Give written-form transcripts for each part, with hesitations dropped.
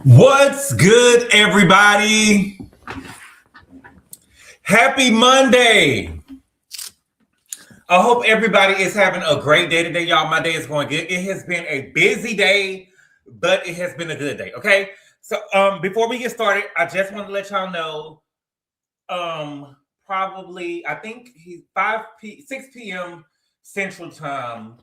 What's good, everybody? Happy Monday. I hope everybody is having a great day today, y'all. My day is going good. It has been a busy day, but it has been a good day, okay? So before we get started, I just want to let y'all know probably, I think he's 6 p.m. Central Time,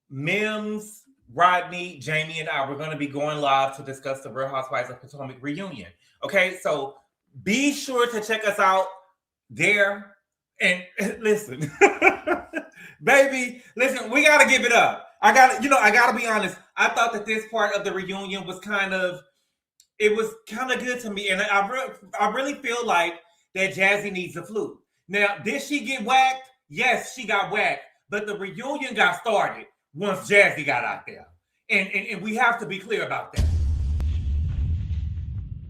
Mims, Rodney, Jamie, and I, we're going to be going live to discuss the Real Housewives of Potomac reunion. Okay, so be sure to check us out there. And listen, baby, listen, we got to give it up. I got to be honest. I thought that this part of the reunion was kind of good to me. And I really feel like that Jassi needs a flute. Now, did she get whacked? Yes, she got whacked. But the reunion got started once Jassi got out there. And we have to be clear about that.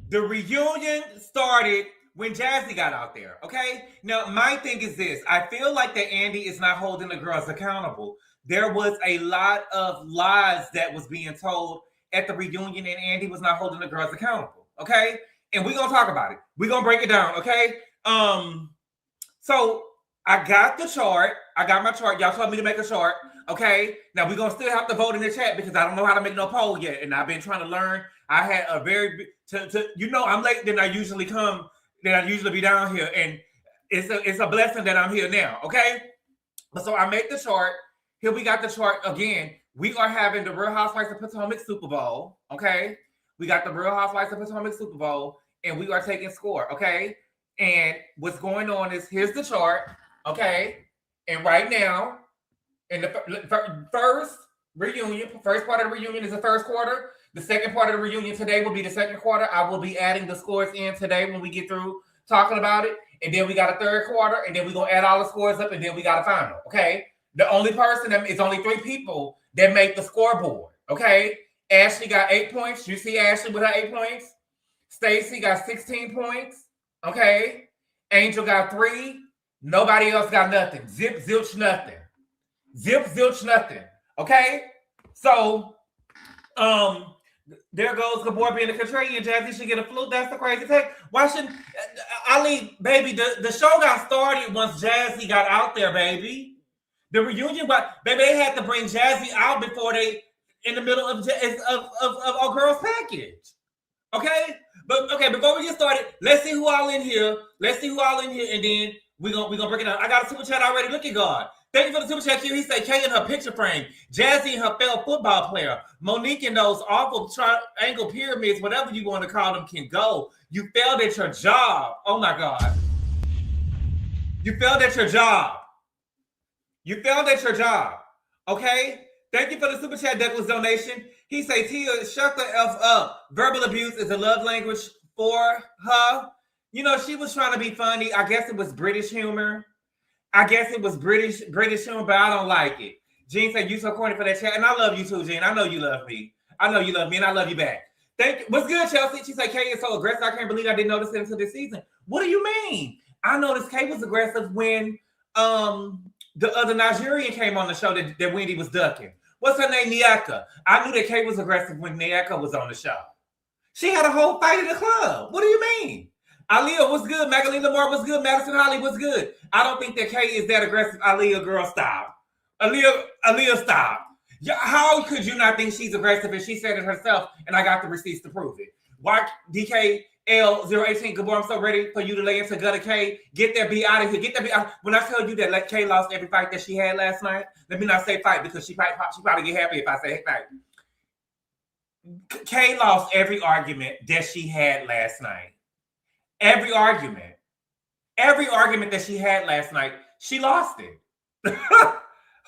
The reunion started when Jassi got out there, okay? Now, my thing is this. I feel like that Andy is not holding the girls accountable. There was a lot of lies that was being told at the reunion, and Andy was not holding the girls accountable, okay? And we're going to talk about it. We're going to break it down, okay? So I got the chart. I got my chart. Y'all told me to make a chart, okay? Now, we're going to still have to vote in the chat because I don't know how to make no poll yet, and I've been trying to learn. I had a very, I'm late than I usually come, than I usually be down here, and it's a blessing that I'm here now, okay? But so I made the chart. Here we got the chart again. We are having the Real Housewives of Potomac Super Bowl, okay? We got the Real Housewives of Potomac Super Bowl, and we are taking score, okay? And what's going on is, here's the chart, okay? And right now, in the first reunion, first part of the reunion is the first quarter. The second part of the reunion today will be the second quarter. I will be adding the scores in today when we get through talking about it. And then we got a third quarter, and then we're going to add all the scores up, and then we got a final, okay? The only person, it's only 3 people that make the scoreboard, okay? Ashley got 8 points. You see Ashley with her 8 points. Stacey got 16 points, okay? Angel got 3. Nobody else got nothing. Zip, zilch, nothing. Zip, zilch, nothing, okay? So, there goes GABOR being a contrarian. Jassi should get a flute. That's the crazy thing. Why shouldn't Ali, baby? The show got started once Jassi got out there, baby. The reunion, but baby, they had to bring Jassi out before they in the middle of a girl's package. Okay, but okay, before we get started, let's see who all in here. And then we're gonna break it down. I got a super chat already. Look at God. Thank you for the super chat, Q. He said Kay in her picture frame, Jassi and her failed football player, Monique and those awful triangle pyramids, whatever you want to call them, can go. You failed at your job. Oh my God. You failed at your job. Okay? Thank you for the super chat, Douglas donation. He say, Tia, shut the F up. Verbal abuse is a love language for her. You know, she was trying to be funny. I guess it was British humor. British humor, but I don't like it. Jean said, you so corny for that chat. And I love you too, Jean. I know you love me. And I love you back. Thank you. What's good, Chelsea? She said, Kay is so aggressive. I can't believe I didn't notice it until this season. What do you mean? I noticed Kay was aggressive when the other Nigerian came on the show that Wendy was ducking. What's her name? Niaka. I knew that Kay was aggressive when Niaka was on the show. She had a whole fight in the club. What do you mean? Aaliyah was good. Magdalena Moore was good. Madison Holly was good. I don't think that Kay is that aggressive. Aaliyah, girl, stop. Aaliyah, stop. How could you not think she's aggressive if she said it herself and I got the receipts to prove it? Why DKL018, GABOR, I'm so ready for you to lay into gutter Kay. Get that B out of here. Get that B out. When I tell you that Kay lost every fight that she had last night, let me not say fight because she probably get happy if I say fight. Kay lost every argument that she had last night. Every argument that she had last night, she lost it.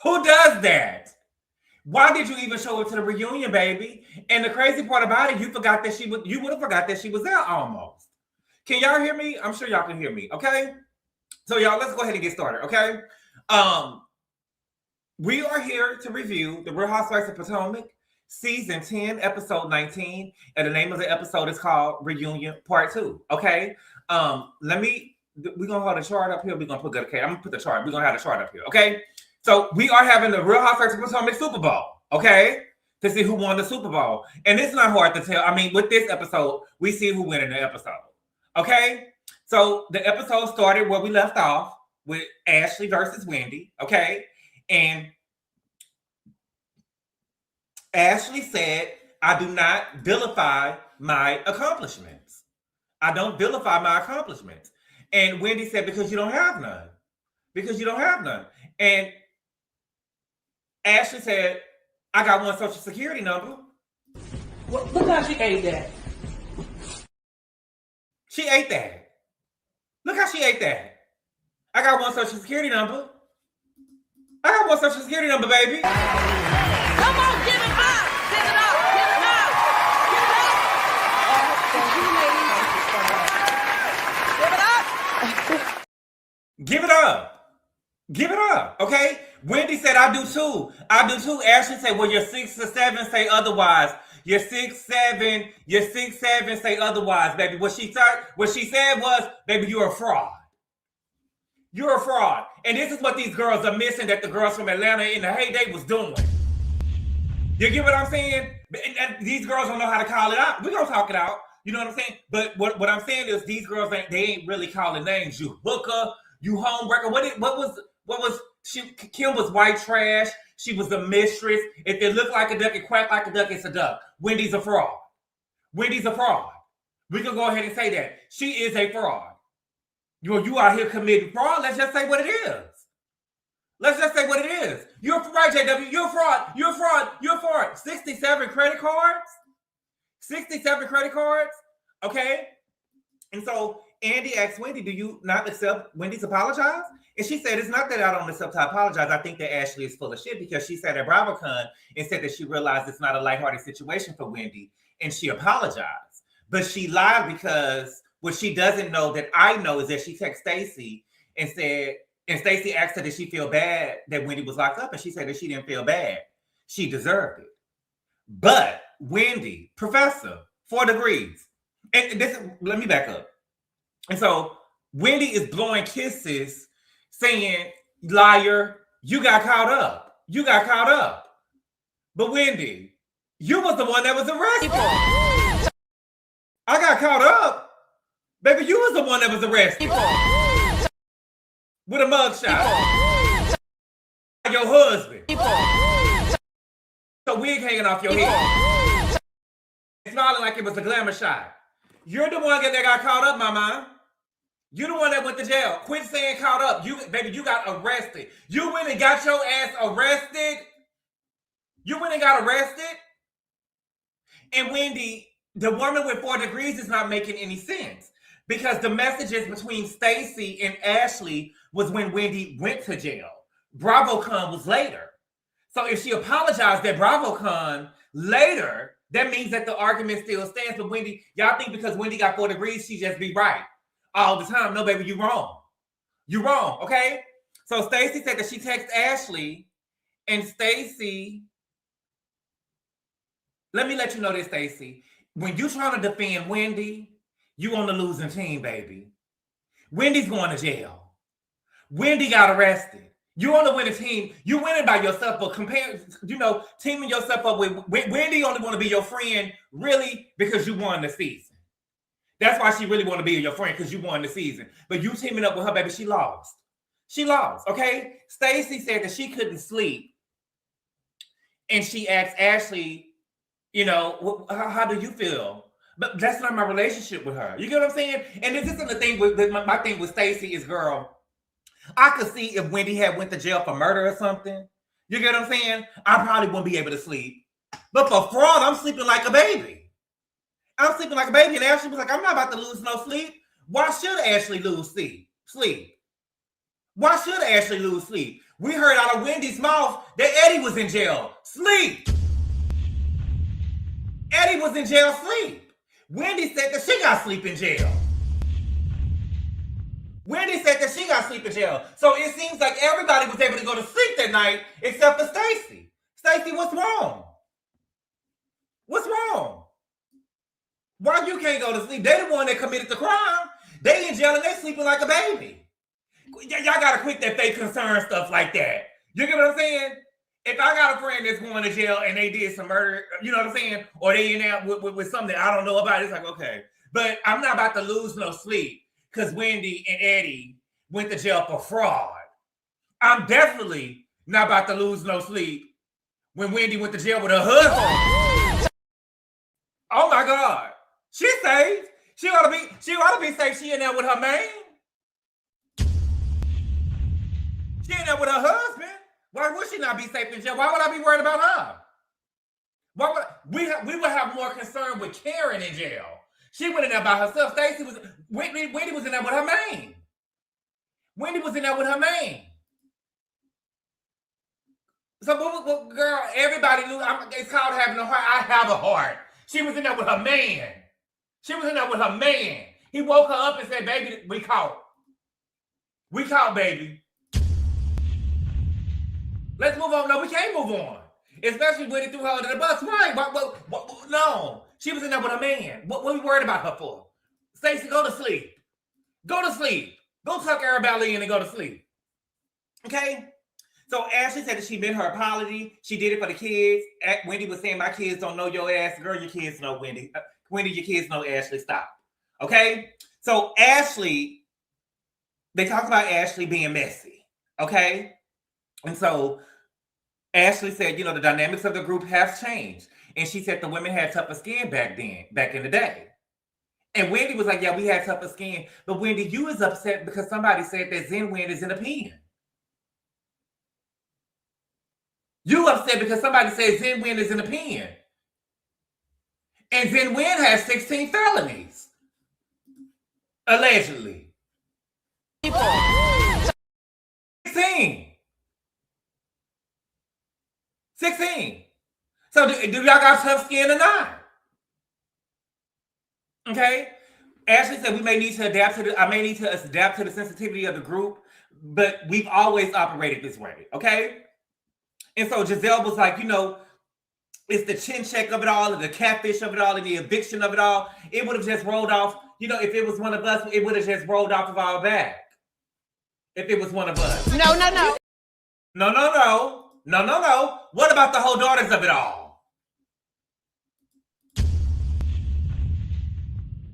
Who does that? Why did you even show up to the reunion, baby? And the crazy part about it, you would have forgot that she was there almost. Can y'all hear me? I'm sure y'all can hear me, okay? So y'all, let's go ahead and get started, okay? We are here to review the Real Housewives of Potomac, Season 10, Episode 19, and the name of the episode is called Reunion Part 2, okay? We're going to hold a chart up here. We're going to put okay. I'm going to put the chart. We're going to have the chart up here, okay? So we are having the Real Housewives of Potomac Super Bowl, okay? to see who won the Super Bowl. And it's not hard to tell. I mean, with this episode, we see who won in the episode. Okay? So the episode started where we left off with Ashley versus Wendy. Okay? And Ashley said, I do not vilify my accomplishments. I don't vilify my accomplishments. And Wendy said, because you don't have none. Because you don't have none. And Ashley said, I got one social security number. Well, look how she ate that. She ate that. Look how she ate that. I got one social security number. I got one social security number, baby. Come on, give it up. Give it up. Give it up. Give it up. Give it up. Give it up. Okay? Wendy said, I do too. I do too. Ashley said, well, you're 6 or 7, say otherwise. You're 6'7", you're 6'7", say otherwise, baby. What she said was, baby, you're a fraud. You're a fraud. And this is what these girls are missing that the girls from Atlanta in the heyday was doing. You get what I'm saying? And these girls don't know how to call it out. We're going to talk it out. You know what I'm saying? But what I'm saying is these girls, they ain't really calling names. You hooker, you homewrecker. Kim was white trash. She was a mistress. If it looked like a duck, it quacked like a duck, it's a duck. Wendy's a fraud. Wendy's a fraud. We can go ahead and say that. She is a fraud. You out here committing fraud. Let's just say what it is. Let's just say what it is. You're right, JW. You're a fraud. You're a fraud. You're a fraud. 67 credit cards. 67 credit cards. Okay. And so Andy asked Wendy, do you not accept Wendy's apologize? And she said, it's not that I don't accept to apologize. I think that Ashley is full of shit because she said at BravoCon and said that she realized it's not a lighthearted situation for Wendy and she apologized. But she lied because what she doesn't know that I know is that she texted Stacey and said, and Stacey asked her, did she feel bad that Wendy was locked up? And she said that she didn't feel bad. She deserved it. But Wendy, professor, 4 degrees. And this, let me back up. And so Wendy is blowing kisses saying, liar, you got caught up. You got caught up. But Wendy, you was the one that was arrested. I got caught up. Baby, you was the one that was arrested. With a mugshot. Your husband. So wig hanging off your head. Smiling like it was a glamour shot. You're the one that got caught up, mama. You're the one that went to jail. Quit saying caught up. Baby, you got arrested. You went and got your ass arrested. You went and got arrested. And Wendy, the woman with 4 degrees is not making any sense. Because the messages between Stacey and Ashley was when Wendy went to jail. BravoCon was later. So if she apologized at BravoCon later, that means that the argument still stands. But Wendy, y'all think because Wendy got 4 degrees, she just be right all the time. No, baby, you wrong. You wrong, okay? So Stacey said that she texted Ashley, and Stacey, let me let you know this, Stacey. When you trying to defend Wendy, you on the losing team, baby. Wendy's going to jail. Wendy got arrested. You on the winning team. You winning by yourself, but teaming yourself up with Wendy only want to be your friend, really, because you won the season. That's why she really want to be your friend, because you won the season. But you teaming up with her, baby, she lost. She lost, okay? Stacey said that she couldn't sleep. And she asked Ashley, how do you feel? But that's not my relationship with her. You get what I'm saying? And this isn't the thing with my thing with Stacey is, girl, I could see if Wendy had went to jail for murder or something. You get what I'm saying? I probably wouldn't be able to sleep. But for fraud, I'm sleeping like a baby. I'm sleeping like a baby. And Ashley was like, I'm not about to lose no sleep. Why should Ashley lose sleep? Why should Ashley lose sleep? We heard out of Wendy's mouth that Eddie was in jail. Sleep. Eddie was in jail. Sleep. Wendy said that she got sleep in jail. Wendy said that she got sleep in jail. So it seems like everybody was able to go to sleep that night except for Stacey. Stacey, what's wrong? What's wrong? Why you can't go to sleep? They the one that committed the crime. They in jail and they sleeping like a baby. Y'all gotta quit that fake concern stuff like that. You get what I'm saying? if I got a friend that's going to jail and they did some murder, you know what I'm saying? Or they in there with something I don't know about, it's like, okay. But I'm not about to lose no sleep because Wendy and Eddie went to jail for fraud. I'm definitely not about to lose no sleep when Wendy went to jail with her husband. Oh my God. She's safe. She ought to be safe. She in there with her man. She in there with her husband. Why would she not be safe in jail? Why would I be worried about her? Why would we would have more concern with Karen in jail? She went in there by herself. Stacey was Wendy was in there with her man. Wendy was in there with her man. So, girl, everybody knew. It's called having a heart. I have a heart. She was in there with her man. She was in there with her man. He woke her up and said, "Baby, we caught. We caught, baby. Let's move on." No, we can't move on. Especially when it threw her under the bus. Right? No. She was in there with her man. What are we worried about her for? Stacey, go to sleep. Go to sleep. Go tuck Arabella in and go to sleep. Okay? So Ashley said that she meant her apology. She did it for the kids. Wendy was saying, my kids don't know your ass. Girl, your kids know Wendy. Wendy, your kids know Ashley. Stop. Okay? So Ashley, they talked about Ashley being messy. Okay? And so Ashley said, the dynamics of the group have changed. And she said the women had tougher skin back in the day. And Wendy was like, yeah, we had tougher skin. But Wendy, you was upset because somebody said that Zen Wind is in a pen. You upset because somebody said Zen Wind is in a pen. And Zen Wind has 16 felonies. Allegedly. 16. So do y'all got tough skin or not? Okay. Ashley said I may need to adapt to the sensitivity of the group, but we've always operated this way. Okay. And so Giselle was like, it's the chin check of it all, and the catfish of it all, and the eviction of it all. It would have just rolled off. If it was one of us, it would have just rolled off of our back. If it was one of us. No. No. What about the whole daughters of it all?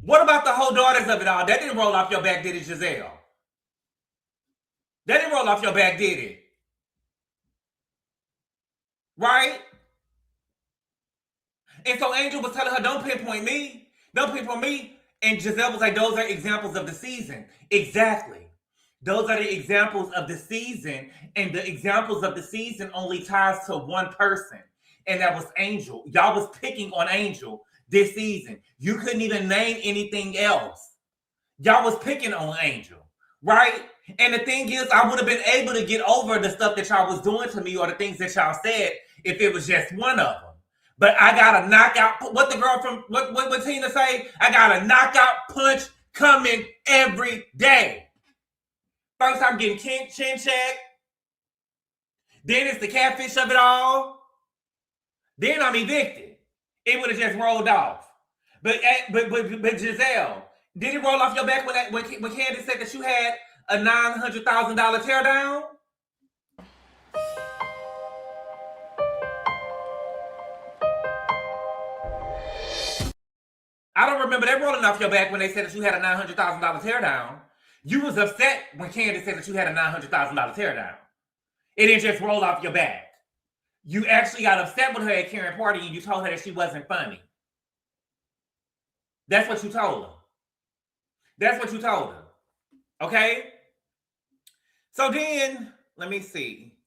What about the whole daughters of it all? That didn't roll off your back, did it, Giselle? That didn't roll off your back, did it? Right? And so Angel was telling her, don't pinpoint me. Don't pinpoint me. And Giselle was like, those are examples of the season. Exactly. Those are the examples of the season. And the examples of the season only ties to one person. And that was Angel. Y'all was picking on Angel this season. You couldn't even name anything else. Y'all was picking on Angel. Right? And the thing is, I would have been able to get over the stuff that y'all was doing to me or the things that y'all said if it was just one of them. But I got a knockout. What the girl from, what Tina say? I got a knockout punch coming every day. First, I'm getting chin check. Then it's the catfish of it all. Then I'm evicted. It would have just rolled off. But Giselle, did it roll off your back when Candace said that you had a $900,000 teardown? I don't remember that rolling off your back when they said that you had a $900,000 teardown. You was upset when Candace said that you had a $900,000 teardown. It didn't just roll off your back. You actually got upset with her at Karen party and you told her that she wasn't funny. That's what you told her. Okay? So then, let me see.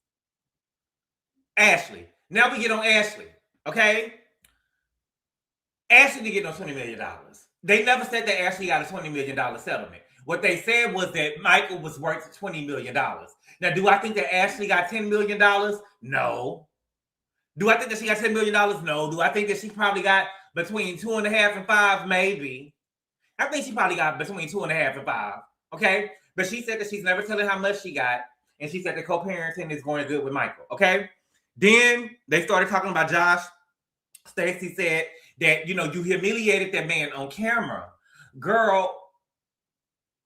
Ashley. Now we get on Ashley. Okay? Ashley didn't get no $20 million. They never said that Ashley got a $20 million settlement. What they said was that Michael was worth $20 million. Now, do I think that Ashley got $10 million? No. Do I think that she got $10 million? No. Do I think that she probably got between 2.5 and 5? Maybe. I think she probably got between 2.5 and 5. Okay? But she said that she's never telling how much she got. And she said that co-parenting is going good with Michael. Okay? Then they started talking about Josh. Stacey said that, you humiliated that man on camera. Girl,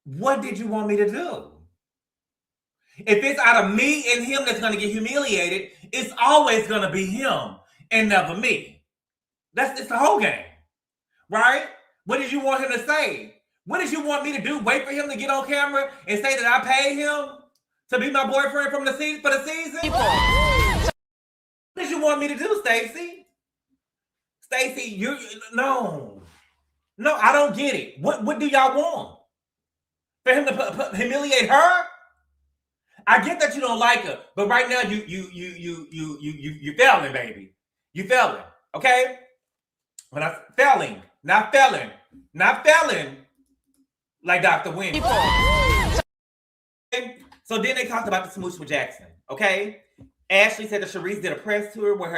what did you want me to do? If it's out of me and him that's going to get humiliated, it's always going to be him and never me. It's the whole game, right? What did you want him to say? What did you want me to do? Wait for him to get on camera and say that I paid him to be my boyfriend for the season? What did you want me to do, Stacey? Stacey, no, I don't get it. What do y'all want? For him to humiliate her? I get that you don't like her, but right now you failing, baby. You failing, okay? When I failing, not failing, like Dr. Wendy. So then they talked about the smooch with Jackson, okay? Ashley said that Sharice did a press tour where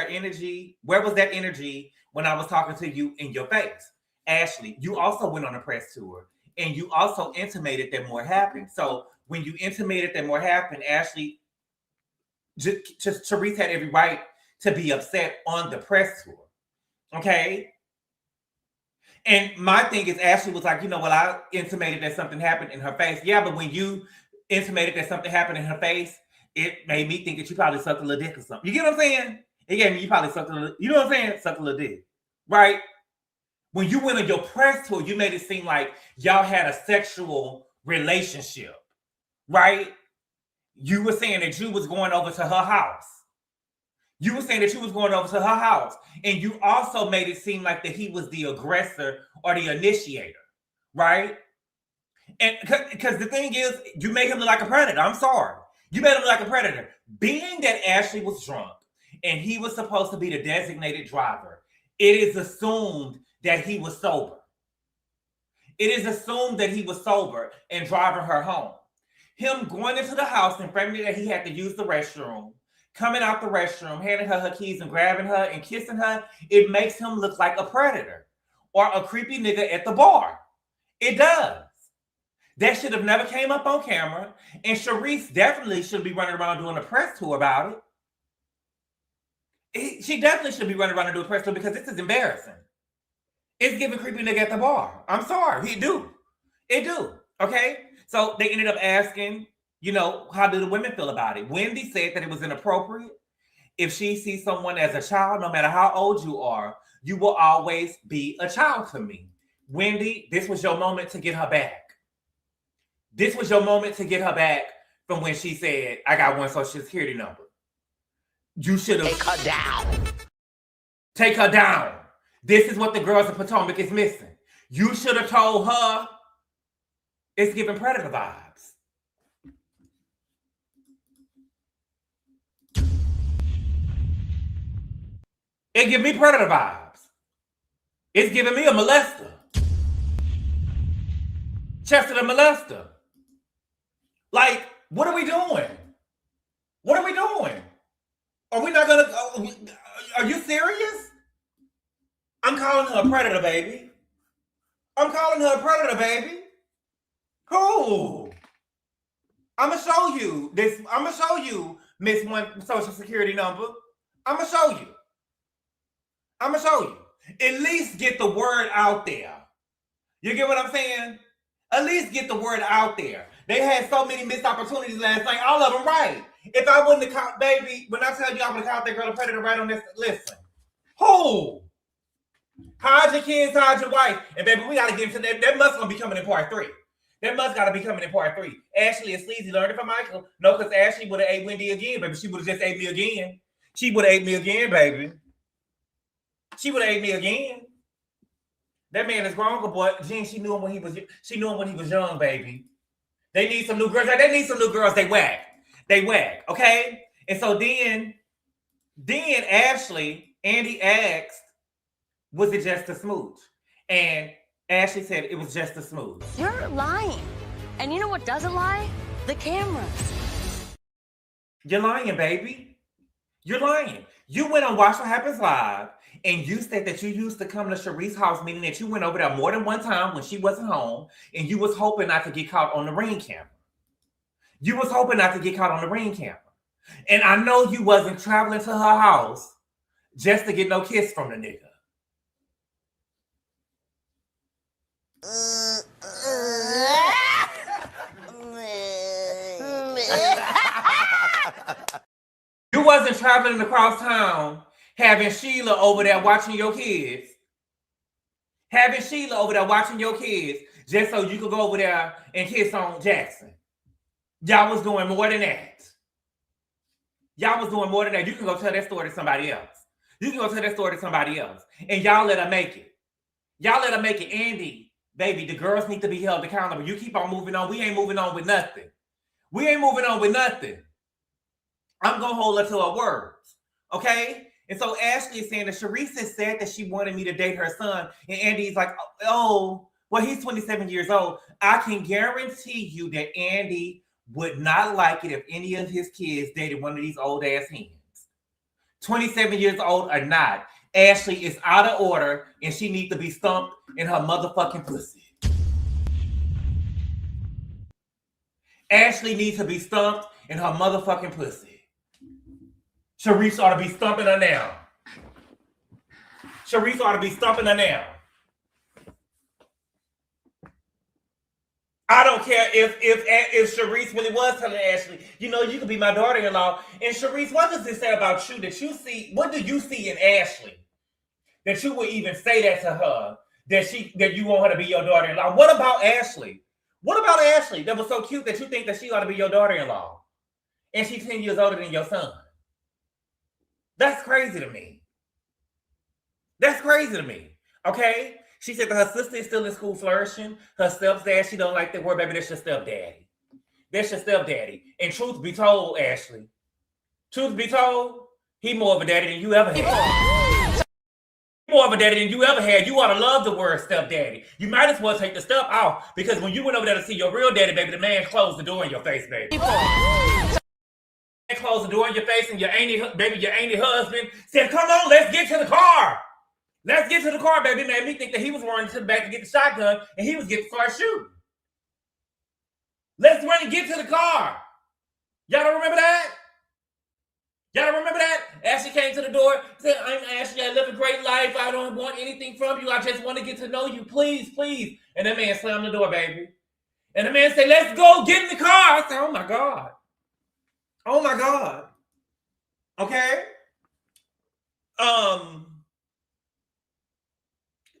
where was that energy when I was talking to you in your face? Ashley, you also went on a press tour and you also intimated that more happened. So when you intimated that more happened, Ashley, Sharice had every right to be upset on the press tour, okay? And my thing is, Ashley was like, you know, well, I intimated that something happened in her face. Yeah, but when you intimated that something happened in her face, it made me think that you probably sucked a little dick or something. You get what I'm saying? It gave me, you probably sucked a little, you know what I'm saying? Sucked a little dick, right? When you went on your press tour, you made it seem like y'all had a sexual relationship, right? You were saying that you was going over to her house. You were saying that you was going over to her house. And you also made it seem like that he was the aggressor or the initiator, right? And because the thing is, you made him look like a predator. I'm sorry. You made him look like a predator. Being that Ashley was drunk and he was supposed to be the designated driver, it is assumed that he was sober. It is assumed that he was sober and driving her home. Him going into the house and framing that he had to use the restroom, coming out the restroom, handing her keys and grabbing her and kissing her, it makes him look like a predator or a creepy nigga at the bar. It does. That should have never came up on camera, and Sharice definitely should be running around doing a press tour about it. She definitely should be running around and doing a press tour because this is embarrassing. It's giving creepy nigga at the bar. I'm sorry, it do, okay? So they ended up asking, you know, how do the women feel about it? Wendy said that it was inappropriate. If she sees someone as a child, no matter how old you are, you will always be a child to me. Wendy, this was your moment to get her back. This was your moment to get her back from when she said, I got one social security number. You should have... Take her down. Take her down. This is what the girls of Potomac is missing. You should have told her it's giving predator vibes. It give me predator vibes. It's giving me a molester. Chester the molester. Like, what are we doing? What are we doing? Are we not gonna, are you serious? I'm calling her a predator, baby. I'm calling her a predator, baby. Cool. I'm gonna show you this. I'm gonna show you Miss One Social Security number. I'm gonna show you. I'm gonna show you. At least get the word out there. You get what I'm saying? At least get the word out there. They had so many missed opportunities last night. All of them right. If I wouldn't have caught, baby, when I tell you I would have caught that girl a predator right on this, listen. Who? Hide your kids, hide your wife. And baby, we gotta get into that. That must gonna be coming in part 3. That must gotta be coming in part 3. Ashley and Sleazy learned it from Michael. No, because Ashley would have ate Wendy again, baby. She would have just ate me again. She would have ate me again, baby. She would have ate me again. That man is grown, but Jean, she knew him when he was young, baby. They need some new girls. They need some new girls. They whack. Okay? And so then Ashley, Andy asked, was it just a smooch? And Ashley said it was just a smooch. You're lying. And you know what doesn't lie? The cameras. You're lying, baby. You're lying. You went on Watch What Happens Live, and you said that you used to come to Sharice's house, meaning that you went over there more than one time when she wasn't home, and you was hoping not to get caught on the Ring camera. You was hoping not to get caught on the Ring camera. And I know you wasn't traveling to her house just to get no kiss from the nigga. You You wasn't traveling across town having Sheila over there watching your kids. Having Sheila over there watching your kids just so you could go over there and kiss on Jackson. Y'all was doing more than that. Y'all was doing more than that. You can go tell that story to somebody else. You can go tell that story to somebody else. And y'all let her make it. Y'all let her make it. Andy, baby, the girls need to be held accountable. You keep on moving on. We ain't moving on with nothing. We ain't moving on with nothing. I'm going to hold her to her words. Okay? And so Ashley is saying that Sharice said that she wanted me to date her son. And Andy's like, oh, well, he's 27 years old. I can guarantee you that Andy would not like it if any of his kids dated one of these old ass hens. 27 years old or not. Ashley is out of order and she needs to be stumped in her motherfucking pussy. Ashley needs to be stumped in her motherfucking pussy. Sharice ought to be stumping her now. Sharice ought to be stumping her now. I don't care if Sharice really was telling Ashley, you know, you could be my daughter-in-law. And Sharice, what does this say about you that you see? What do you see in Ashley that you would even say that to her, that you want her to be your daughter-in-law? What about Ashley? What about Ashley that was so cute that you think that she ought to be your daughter-in-law? And she's 10 years older than your son. That's crazy to me. That's crazy to me. Okay? She said that her sister is still in school flourishing. Her stepdad, she don't like that word, baby. That's your stepdaddy. That's your stepdaddy. And truth be told, Ashley, truth be told, he more of a daddy than you ever had. More of a daddy than you ever had. You ought to love the word stepdaddy. You might as well take the step off because when you went over there to see your real daddy, baby, the man closed the door in your face, baby. Closed the door in your face and your auntie husband said, come on, let's get to the car. Let's get to the car, baby. Made me think that he was running to the back to get the shotgun and he was getting to start shooting. Let's run and get to the car. Y'all don't remember that? Y'all don't remember that? Ashley came to the door, said, I'm Ashley, I live a great life. I don't want anything from you. I just want to get to know you. Please, please. And that man slammed the door, baby. And the man said, let's go, get in the car. I said, oh my God. Oh my God. Okay.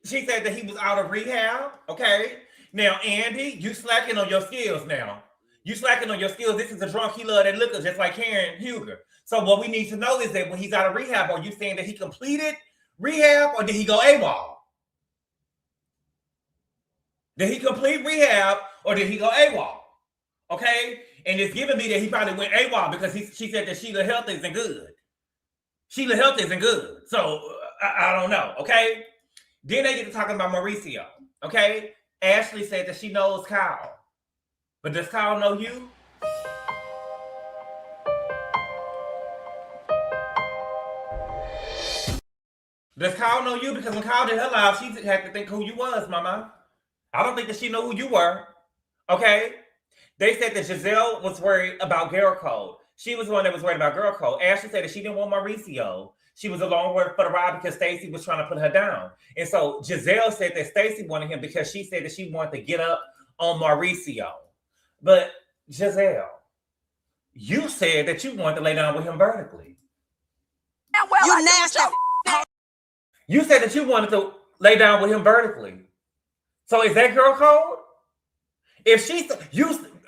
She said that he was out of rehab. Okay. Now, Andy, you slacking on your skills now. You slacking on your skills. This is a drunk. He love that liquor, just like Karen Huger. So what we need to know is that when he's out of rehab, are you saying that he completed rehab or did he go AWOL? Did he complete rehab or did he go AWOL? Okay. And it's giving me that he probably went AWOL because she said that Sheila health isn't good. Sheila health isn't good. So I don't know. Okay. Then they get to talking about Mauricio. Okay. Ashley said that she knows Kyle. But does Kyle know you? Does Kyle know you? Because when Kyle did her live, she had to think who you was, mama. I don't think that she knew who you were. Okay? They said that Giselle was worried about girl code. She was the one that was worried about girl code. Ashley said that she didn't want Mauricio. She was along for the ride because Stacey was trying to put her down. And so Giselle said that Stacey wanted him because she said that she wanted to get up on Mauricio. But Giselle, you said that you wanted to lay down with him vertically. Well, you nasty. You said that you wanted to lay down with him vertically. So is that girl code? If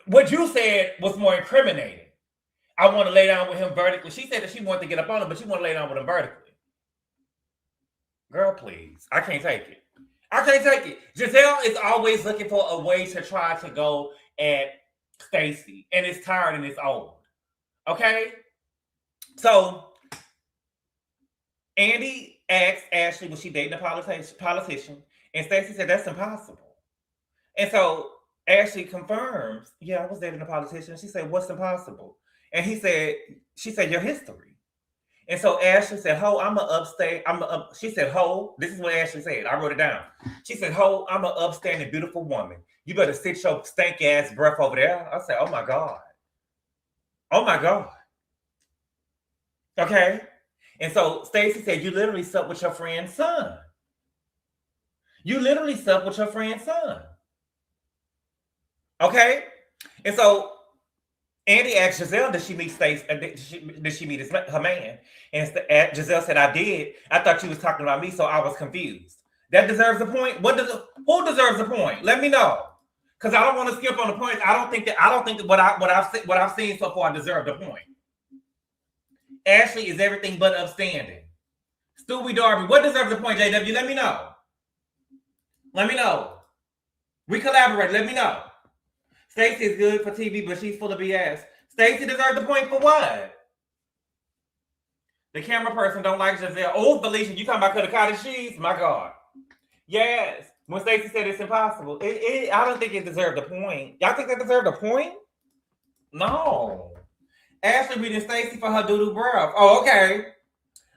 what you said was more incriminating. I want to lay down with him vertically. She said that she wanted to get up on him, but she wanted to lay down with him vertically. Girl, please. I can't take it. I can't take it. Giselle is always looking for a way to try to go at Stacey. And it's tired and it's old. Okay? So, Andy asked Ashley, was she dating a politician? And Stacey said, that's impossible. And so, Ashley confirms, yeah, I was dating a politician. She said, what's impossible? And she said, your history. And so Ashley said, ho, she said, ho, this is what Ashley said. I wrote it down. She said, ho, I'm an upstanding, beautiful woman. You better sit your stank ass breath over there. I said, oh my God. Oh my God. Okay. And so Stacey said, you literally slept with your friend's son. You literally slept with your friend's son. Okay. And so Andy asked Giselle, did she meet Stacey? Did she meet her man? And Giselle said, I did. I thought you was talking about me, so I was confused. That deserves a point. Who deserves a point? Let me know. Because I don't want to skip on the points. I don't think that what I've seen so far deserved a point. Ashley is everything but upstanding. Stewie Darby, what deserves a point, JW? Let me know. Let me know. We collaborate. Let me know. Stacey is good for TV, but she's full of BS. Stacey deserves the point for what? The camera person don't like Giselle. Oh, Felicia, you talking about cut a cottage cheese? My God. Yes. When Stacey said it's impossible, I don't think it deserved a point. Y'all think that deserved a point? No. Ashley beating Stacey for her doo-doo breath. Oh, okay.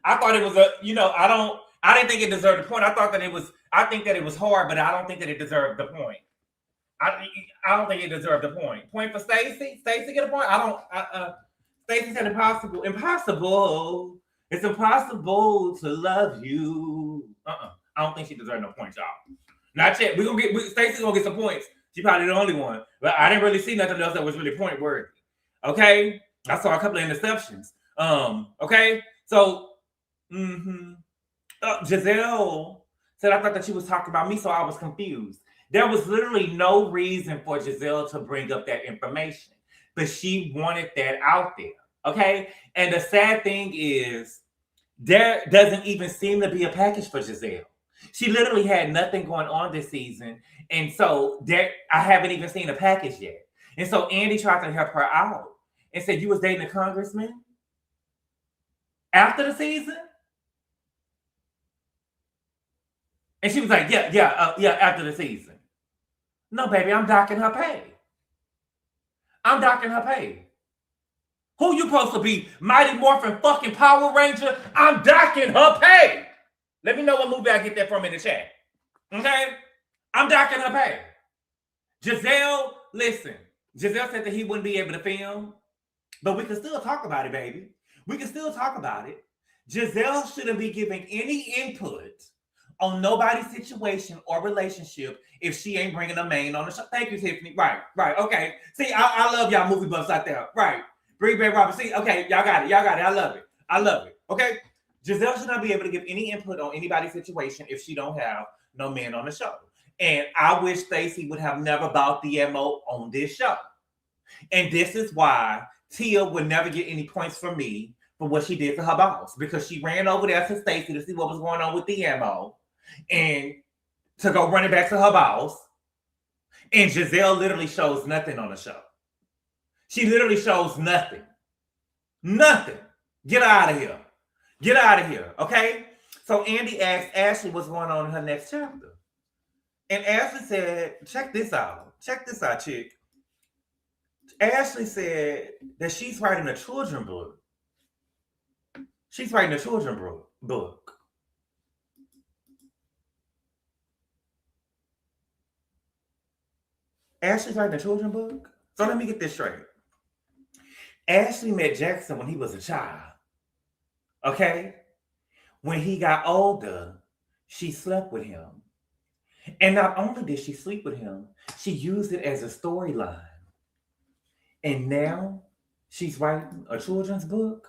I thought it was I didn't think it deserved a point. I think that it was hard, but I don't think that it deserved the point. I don't think it deserved a point. Point for Stacey? Stacey get a point? Stacey said impossible. Impossible. It's impossible to love you. I don't think she deserved no points, y'all. Not yet. Stacey's gonna get some points. She's probably the only one. But I didn't really see nothing else that was really point worthy. Okay? I saw a couple of interceptions. Okay? So, Giselle said, I thought that she was talking about me, so I was confused. There was literally no reason for Giselle to bring up that information, but she wanted that out there, okay? And the sad thing is, there doesn't even seem to be a package for Giselle. She literally had nothing going on this season, and so I haven't even seen a package yet. And so Andy tried to help her out and said, you was dating a congressman after the season? And she was like, yeah, after the season. No, baby, I'm docking her pay. I'm docking her pay. Who you supposed to be? Mighty Morphin fucking Power Ranger? I'm docking her pay. Let me know what movie I get that from in the chat. Okay? I'm docking her pay. Giselle, listen. Giselle said that he wouldn't be able to film, but we can still talk about it, baby. We can still talk about it. Giselle shouldn't be giving any input on nobody's situation or relationship if she ain't bringing a main on the show. Thank you, Tiffany. Right, okay. See, I love y'all movie buffs out there. Right. Bring back Robert. See, okay, y'all got it. I love it. Okay? Giselle should not be able to give any input on anybody's situation if she don't have no man on the show. And I wish Stacey would have never bought the MO on this show. And this is why Tia would never get any points from me for what she did to her boss, because she ran over there to Stacey to see what was going on with the MO and to go running back to her boss. And Giselle literally shows nothing on the show. She literally shows nothing. Nothing. Get out of here. Get out of here. Okay? So Andy asked Ashley what's going on in her next chapter. And Ashley said, check this out. Check this out, chick. Ashley said that she's writing a children's book. She's writing a children's book. Ashley's writing a children's book? So let me get this straight. Ashley met Jackson when he was a child. Okay? When he got older, she slept with him. And not only did she sleep with him, she used it as a storyline. And now she's writing a children's book.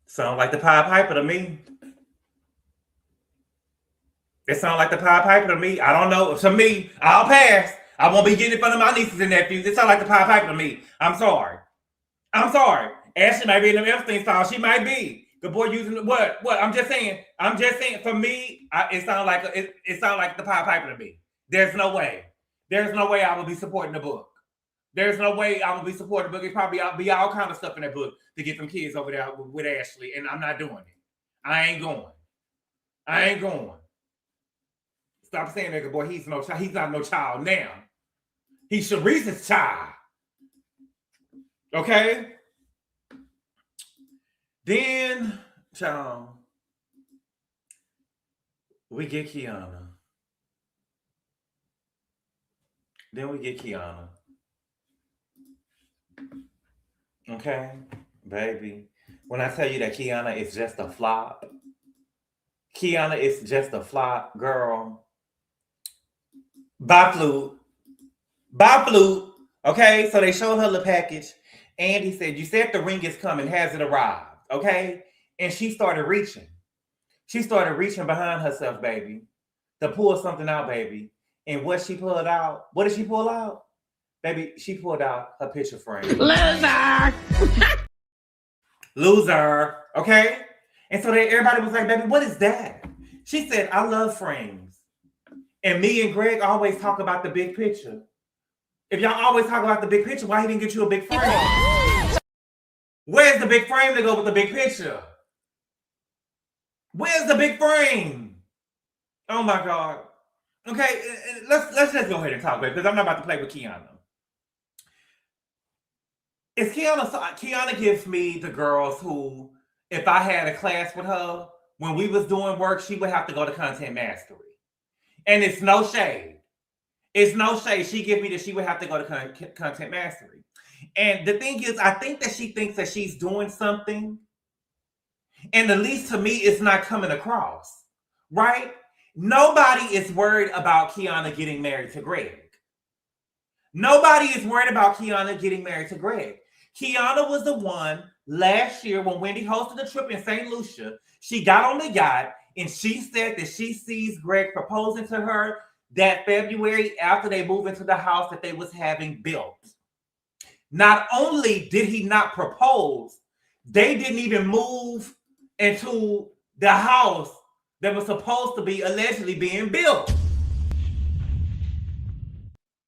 Sound like the Pied Piper to me. It sounds like the Pied Piper to me. I don't know. To me, I'll pass. I won't be getting in front of my nieces and nephews. It sounds like the Pied Piper to me. I'm sorry. Ashley might be in the Epstein style. She might be. The boy using what? I'm just saying. For me, it sounds like the Pied Piper to me. There's no way. I would be supporting the book. There's no way I would be supporting the book. It probably be all kind of stuff in that book to get them kids over there with Ashley, and I'm not doing it. I ain't going. Stop saying that, boy. He's not no child now. He's Sharice's child. Okay? Then, child, we get Keiarna. Okay? Baby. When I tell you that Keiarna is just a flop, Keiarna is just a flop, girl. Bye, flute. Bye, flute. Okay, so they showed her the package. And he said, you said the ring is coming. Has it arrived? Okay? And she started reaching. She started reaching behind herself, baby, to pull something out, baby. And what she pulled out? What did she pull out? Baby, she pulled out her picture frame. Loser! Loser. Okay? And so everybody was like, baby, what is that? She said, I love frames. And me and Greg always talk about the big picture. If y'all always talk about the big picture, why he didn't get you a big frame? Where's the big frame to go with the big picture? Where's the big frame? Oh my God. Okay, let's just go ahead and talk, baby, because I'm not about to play with Keiarna. Keiarna gives me the girls who, if I had a class with her, when we was doing work, she would have to go to content mastery. And it's no shade. It's no shade. She give me that she would have to go to content mastery. And the thing is, I think that she thinks that she's doing something. And at least to me, it's not coming across. Right? Nobody is worried about Keiarna getting married to Greg. Nobody is worried about Keiarna getting married to Greg. Keiarna was the one last year when Wendy hosted a trip in St. Lucia. She got on the yacht and she said that she sees Greg proposing to her that February after they move into the house that they was having built. Not only did he not propose, they didn't even move into the house that was supposed to be allegedly being built.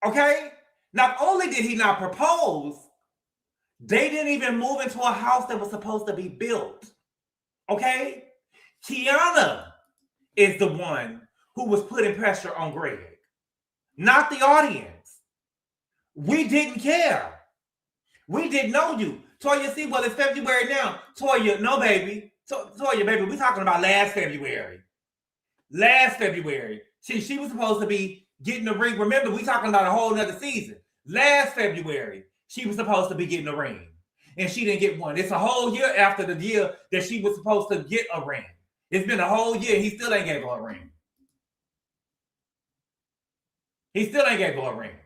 Okay? Not only did he not propose, they didn't even move into a house that was supposed to be built. Okay? Keiarna is the one who was putting pressure on Greg, not the audience. We didn't care. We didn't know you. Toya, see, well, it's February now. Toya, no, baby. Toya, baby, we're talking about last February. Last February. She was supposed to be getting the ring. Remember, we talking about a whole nother season. Last February, she was supposed to be getting a ring. And she didn't get one. It's a whole year after the year that she was supposed to get a ring. It's been a whole year. He still ain't gave her a ring. He still ain't gave her a ring.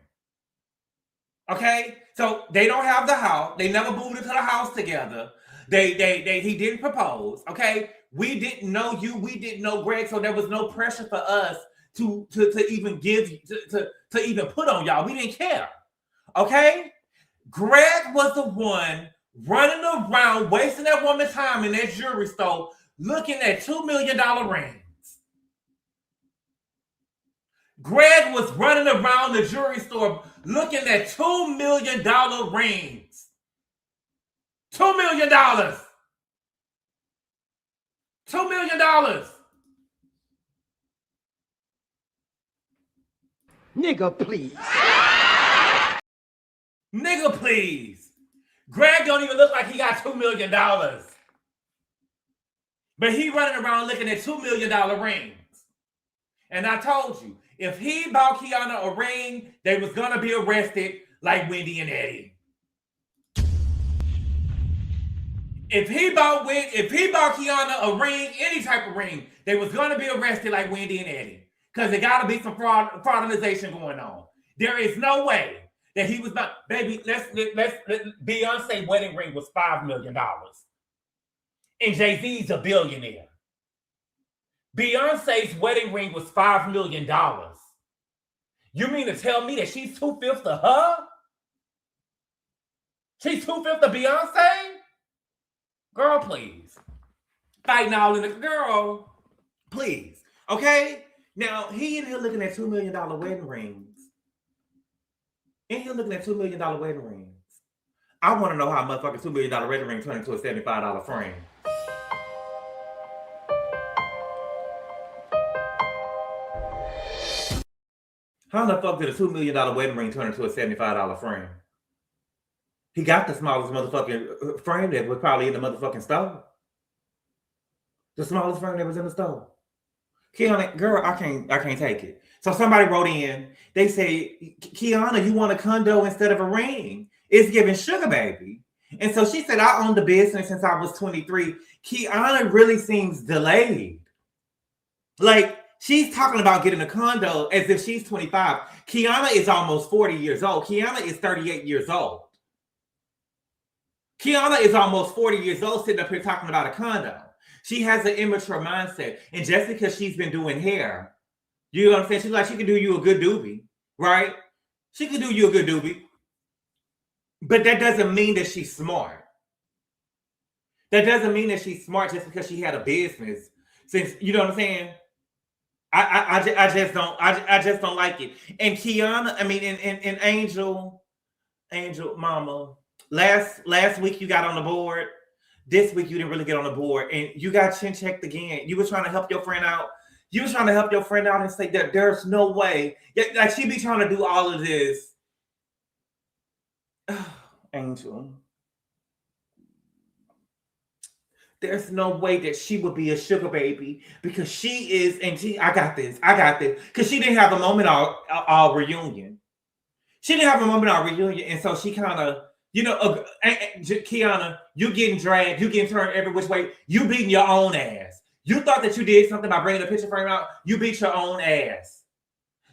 Okay? So they don't have the house. They never moved into the house together. He didn't propose. Okay? We didn't know you. We didn't know Greg. So there was no pressure for us to even to even put on y'all. We didn't care. Okay? Greg was the one running around, wasting that woman's time in that jewelry store, looking at $2 million rings. Greg was running around the jewelry store looking at $2 million rings. $2 million. $2 million. Nigga, please. Nigga, please. Greg don't even look like he got $2 million. But he running around looking at $2 million rings. And I told you, if he bought Keiarna a ring, they was going to be arrested like Wendy and Eddie. If he bought Keiarna a ring, any type of ring, they was going to be arrested like Wendy and Eddie. Because there got to be some fraudulation going on. There is no way that he was not, baby, let's Beyonce's wedding ring was $5 million. And Jay-Z's a billionaire. Beyonce's wedding ring was $5 million. You mean to tell me that she's 2/5 of her? She's 2/5 of Beyonce? Girl, please. Fighting all in the girl. Please. Okay? Now, he in here looking at $2 million wedding rings. In here looking at $2 million wedding rings. I want to know how a motherfucking $2 million wedding ring turned into a $75 frame. How the fuck did a $2 million wedding ring turn into a $75 frame? He got the smallest motherfucking frame that was probably in the motherfucking store. The smallest frame that was in the store. Keiarna, girl, I can't take it. So somebody wrote in, they say, Keiarna, you want a condo instead of a ring? It's giving sugar baby. And so she said, I owned the business since I was 23. Keiarna really seems delayed. Like, she's talking about getting a condo as if she's 25. Keiarna is almost 40 years old. Keiarna is 38 years old. Keiarna is almost 40 years old sitting up here talking about a condo. She has an immature mindset. And just because she's been doing hair, you know what I'm saying? She's like, she can do you a good doobie, right? She can do you a good doobie. But that doesn't mean that she's smart. That doesn't mean that she's smart just because she had a business. Since, you know what I'm saying? I just don't like it. And Keiarna, I mean, and Angel Mama, last week you got on the board. This week you didn't really get on the board, and you got chin checked again. You were trying to help your friend out. You were trying to help your friend out and say that there's no way. Like, she be trying to do all of this. Angel. There's no way that she would be a sugar baby because she is, and I got this. Because she didn't have a moment all reunion. She didn't have a moment all reunion, and so she kind of, you know, Keiarna, you getting dragged, you getting turned every which way. You beating your own ass. You thought that you did something by bringing the picture frame out. You beat your own ass.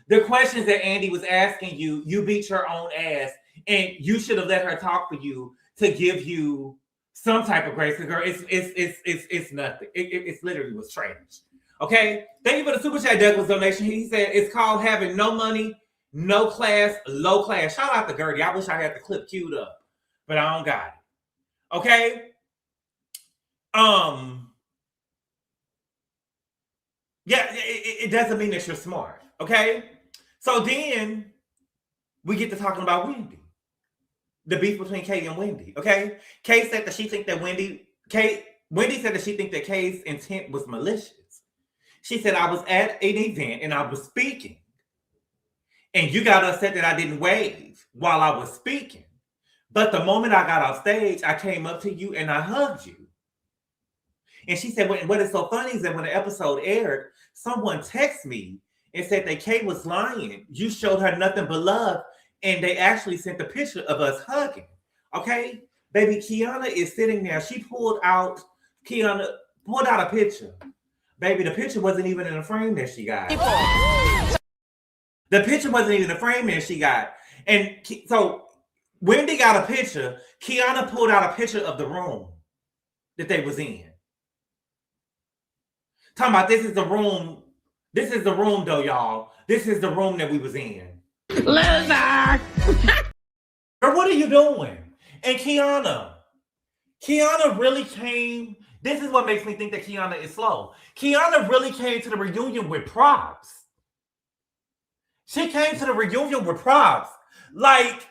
The questions that Andy was asking you, you beat your own ass, and you should have let her talk for you to give you some type of grace. Girl, it's nothing. It literally was trash. Okay? Thank you for the Super Chat Douglas donation. He said it's called having no money, no class, low class. Shout out to Gertie. I wish I had the clip queued up, but I don't got it. Okay? Yeah, it doesn't mean that you're smart. Okay? So then we get to talking about Wendy. The beef between Kay and Wendy, okay? Kay said that she think that Wendy said that she think that Kay's intent was malicious. She said, I was at an event and I was speaking. And you got upset that I didn't wave while I was speaking. But the moment I got off stage, I came up to you and I hugged you. And she said, what is so funny is that when the episode aired, someone texted me and said that Kay was lying. You showed her nothing but love. And they actually sent the picture of us hugging. Okay? Baby, Keiarna is sitting there. She pulled out a picture. Baby, the picture wasn't even in the frame that she got. The picture wasn't even in the frame that she got. And so Wendy got a picture. Keiarna pulled out a picture of the room that they was in. Talking about this is the room. This is the room though, y'all. This is the room that we was in. Loser! Girl, what are you doing? And Keiarna really came. This is what makes me think that Keiarna is slow. Keiarna really came to the reunion with props. She came to the reunion with props. Like,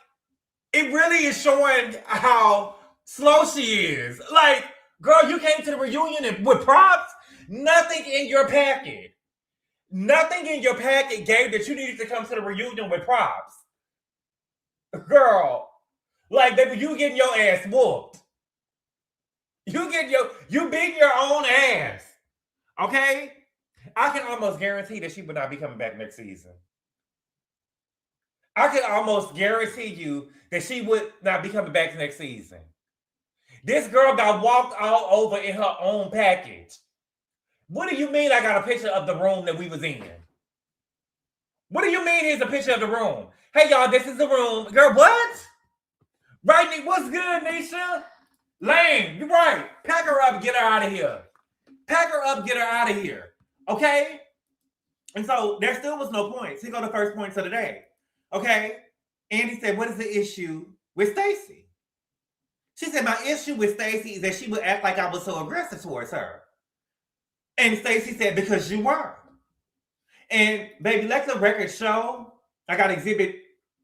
it really is showing how slow she is. Like, girl, you came to the reunion with props. Nothing in your packet. Nothing in your packet gave that you needed to come to the reunion with props. Girl, like, baby, you getting your ass whooped. You beating your own ass. Okay? I can almost guarantee that she would not be coming back next season. I can almost guarantee you that she would not be coming back next season. This girl got walked all over in her own package. What do you mean I got a picture of the room that we was in? What do you mean here's a picture of the room? Hey, y'all, this is the room. Girl, what? Right, what's good, Nisha? Lame, you're right. Pack her up, get her out of here. Pack her up, get her out of here. Okay? And so there still was no points. Here go the first points of the day. Okay? Andy said, what is the issue with Stacey? She said, my issue with Stacey is that she would act like I was so aggressive towards her. And Stacey said, because you were. And baby, let the record show. I got exhibit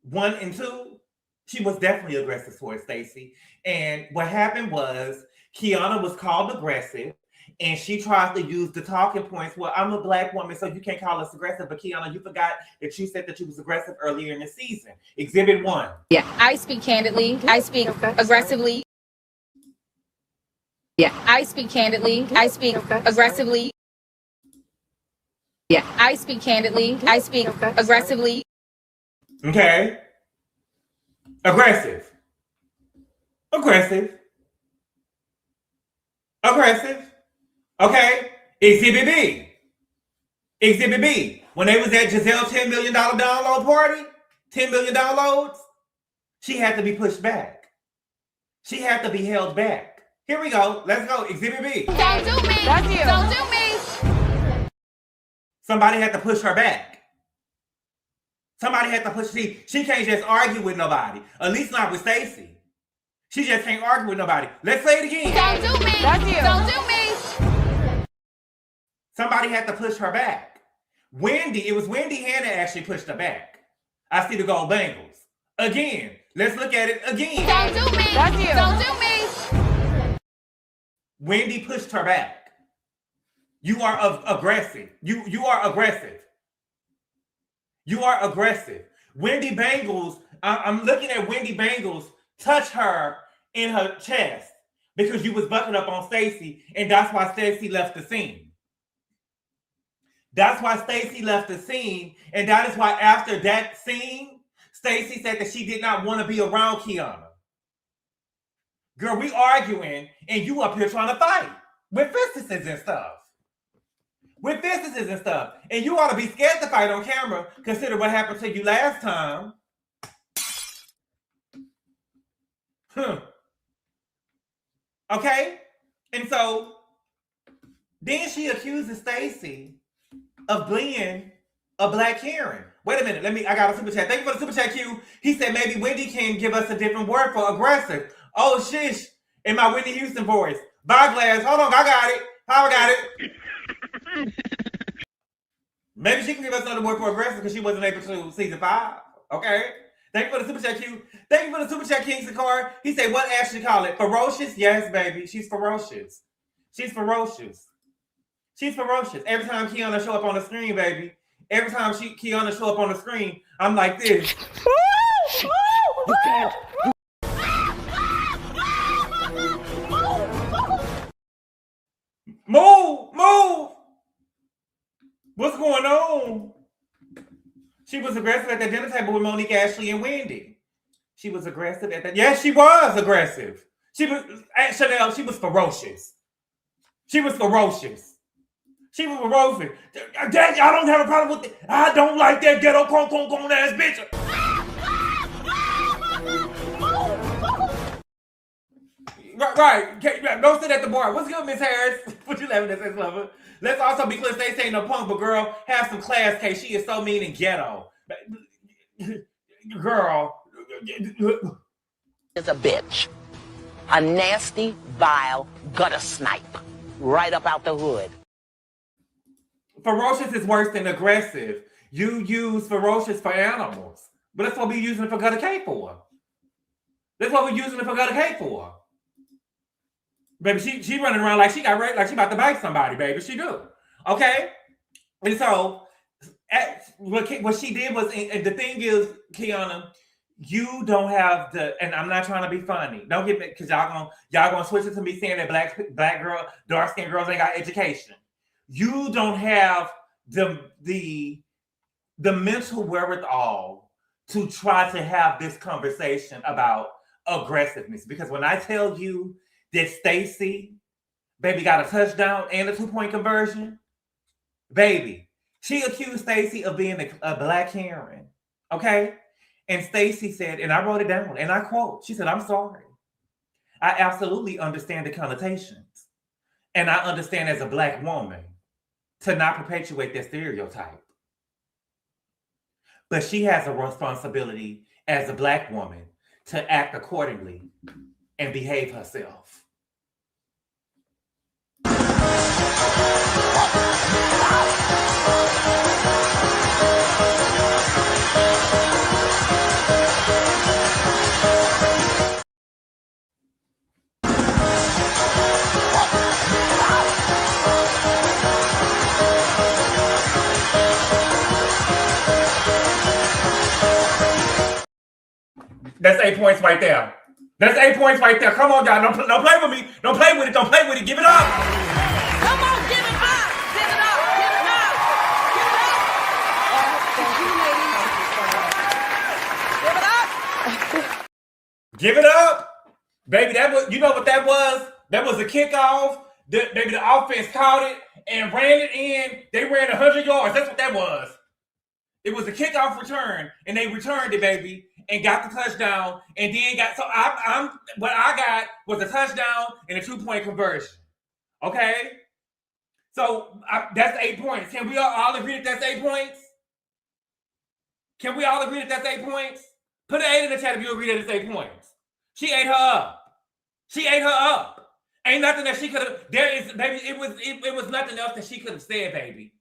1 and 2. She was definitely aggressive towards Stacey. And what happened was Keiarna was called aggressive. And she tried to use the talking points. Well, I'm a Black woman, so you can't call us aggressive. But Keiarna, you forgot that you said that you was aggressive earlier in the season. Exhibit 1. Yeah. I speak candidly. I speak aggressively. Yeah. I speak candidly. I speak aggressively. Yeah. I speak candidly. I speak aggressively. Okay. Aggressive. Aggressive. Aggressive. Okay. Exhibit B. Exhibit B, when they was at Giselle's $10 million download party, 10 million downloads, she had to be pushed back. She had to be held back. Here we go. Let's go. Exhibit B. Don't do me. That's you. Don't do me. Somebody had to push her back. Somebody had to push. She can't just argue with nobody. At least not with Stacey. She just can't argue with nobody. Let's say it again. Don't do me. That's you. Don't do me. Somebody had to push her back. Wendy, it was Wendy Hannah actually pushed her back. I see the gold bangles. Again, let's look at it again. Don't do me. That's you. Don't do me. Wendy pushed her back. You are aggressive. You are aggressive. You are aggressive. Wendy Bangles, I'm looking at Wendy Bangles touch her in her chest because you was bucking up on Stacey, and that's why Stacey left the scene. That's why Stacey left the scene, and that is why after that scene, Stacey said that she did not want to be around Keiarna. Girl, we arguing, and you up here trying to fight with fistises and stuff. With fistises and stuff. And you ought to be scared to fight on camera. Consider what happened to you last time. Okay? And so, then she accuses Stacey of being a black Karen. Wait a minute, I got a super chat. Thank you for the super chat, Q. He said maybe Wendy can give us a different word for aggressive. Oh, shish, in my Whitney Houston voice. Bye, Glass. Hold on, I got it. How I got it? Maybe she can give us another word for aggressive because she wasn't able to season 5. Okay? Thank you for the super chat, Q. Thank you for the super chat, King Sakar. He said, what Ashley call it? Ferocious? Yes, baby. She's ferocious. She's ferocious. She's ferocious. Every time Keiarna show up on the screen, baby. Every time Keiarna show up on the screen, I'm like this. You can't. Move! What's going on? She was aggressive at the dinner table with Monique, Ashley, and Wendy. She was aggressive at that. Yes, she was aggressive. At Chanel, she was ferocious. She was ferocious. She was ferocious. Dad, I don't have a problem with it. I don't like that ghetto con ass bitch. Right. Don't sit at the bar. What's good, Miss Harris? What you laughing at, Sex Lover? Let's also be clear, Stacey ain't no punk, but girl, have some class, K. She is so mean and ghetto. Girl. Is a bitch. A nasty, vile gutter snipe. Right up out the hood. Ferocious is worse than aggressive. You use ferocious for animals. But that's what we're using it for gutter K for. That's what we're using it for gutter K for. Baby, she running around like she got raped, like she about to bite somebody, baby. She do. Okay? And so, what she did was, and the thing is, Keiarna, you don't have the, and I'm not trying to be funny. Don't get me, because y'all gonna switch it to me saying that black girl, dark-skinned girls ain't got education. You don't have the mental wherewithal to try to have this conversation about aggressiveness. Because when I tell you that Stacey, baby, got a touchdown and a 2-point conversion, baby, she accused Stacey of being a black Karen, okay? And Stacey said, and I wrote it down, and I quote, she said, I'm sorry. I absolutely understand the connotations. And I understand as a black woman to not perpetuate that stereotype. But she has a responsibility as a black woman to act accordingly and behave herself. That's 8 points right there. That's 8 points right there. Come on, y'all. Don't play with me. Don't play with it. Don't play with it. Give it up. Come on, give it up. Give it up. Give it up. Give it up. Give it up. Baby, that was, you know what that was? That was a kickoff. Baby, the offense caught it, and ran it in. They ran 100 yards. That's what that was. It was a kickoff return, and they returned it, baby, and got the touchdown, and then got. So what I got was a touchdown and a 2-point conversion. Okay, so that's 8 points. Can we all agree that that's 8 points? Can we all agree that that's 8 points? Put an 8 in the chat if you agree that it's 8 points. She ate her up. She ate her up. Ain't nothing that she could have. There is, baby. It was nothing else that she could have said, baby.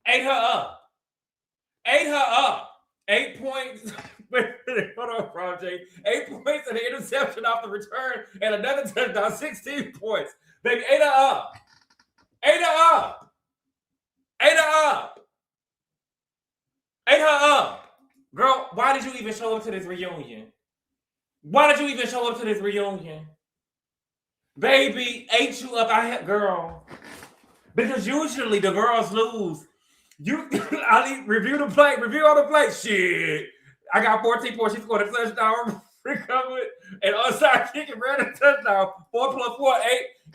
Ate her up. Ate her up. 8 points. Hold on, Project. 8 points and an interception off the return and another touchdown. 16 points. Baby, ate her up. Ate her up. Ate her up. Ate her up. Girl, why did you even show up to this reunion? Why did you even show up to this reunion? Baby, ate you up. Girl. Because usually the girls lose. I review the play. Review on the play. Shit. I got 14 points. She scored a touchdown. Recovered. And onside kick and ran a touchdown. 4 + 4, 8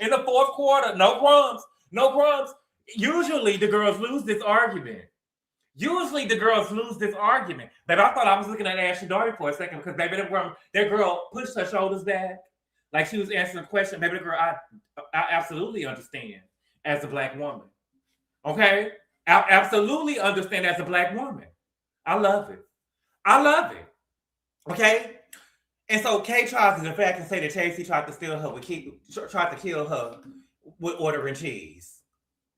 in the fourth quarter. No crumbs. No crumbs. Usually the girls lose this argument. But I thought I was looking at Ashley Darby for a second because baby, that girl pushed her shoulders back like she was answering a question. Baby, the girl, I absolutely understand as a black woman. Okay? I absolutely understand as a black woman. I love it. Okay? And so Kay tries to defect and say that Stacey tried to kill her with ordering cheese.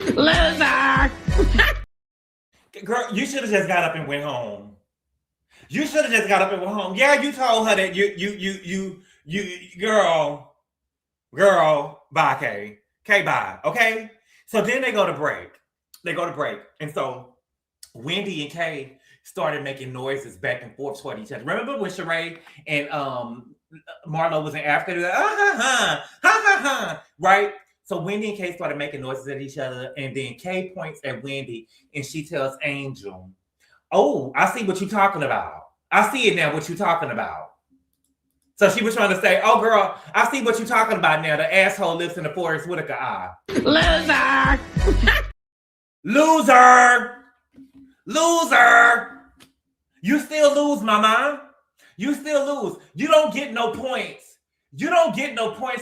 Loser! Girl, you should have just got up and went home. Yeah, you told her that you girl, bye, Kay. Kay, bye, okay? So then they go to break. And so Wendy and Kay started making noises back and forth toward each other. Remember when Sheree and Marlo was in Africa? Right? So Wendy and Kay started making noises at each other, and then Kay points at Wendy, and she tells Angel, "Oh, I see what you're talking about. I see it now, what you're talking about." So she was trying to say, "Oh, girl, I see what you're talking about now. The asshole lives in the Forest Whitaker eye." Loser! You still lose, mama. You still lose. You don't get no points.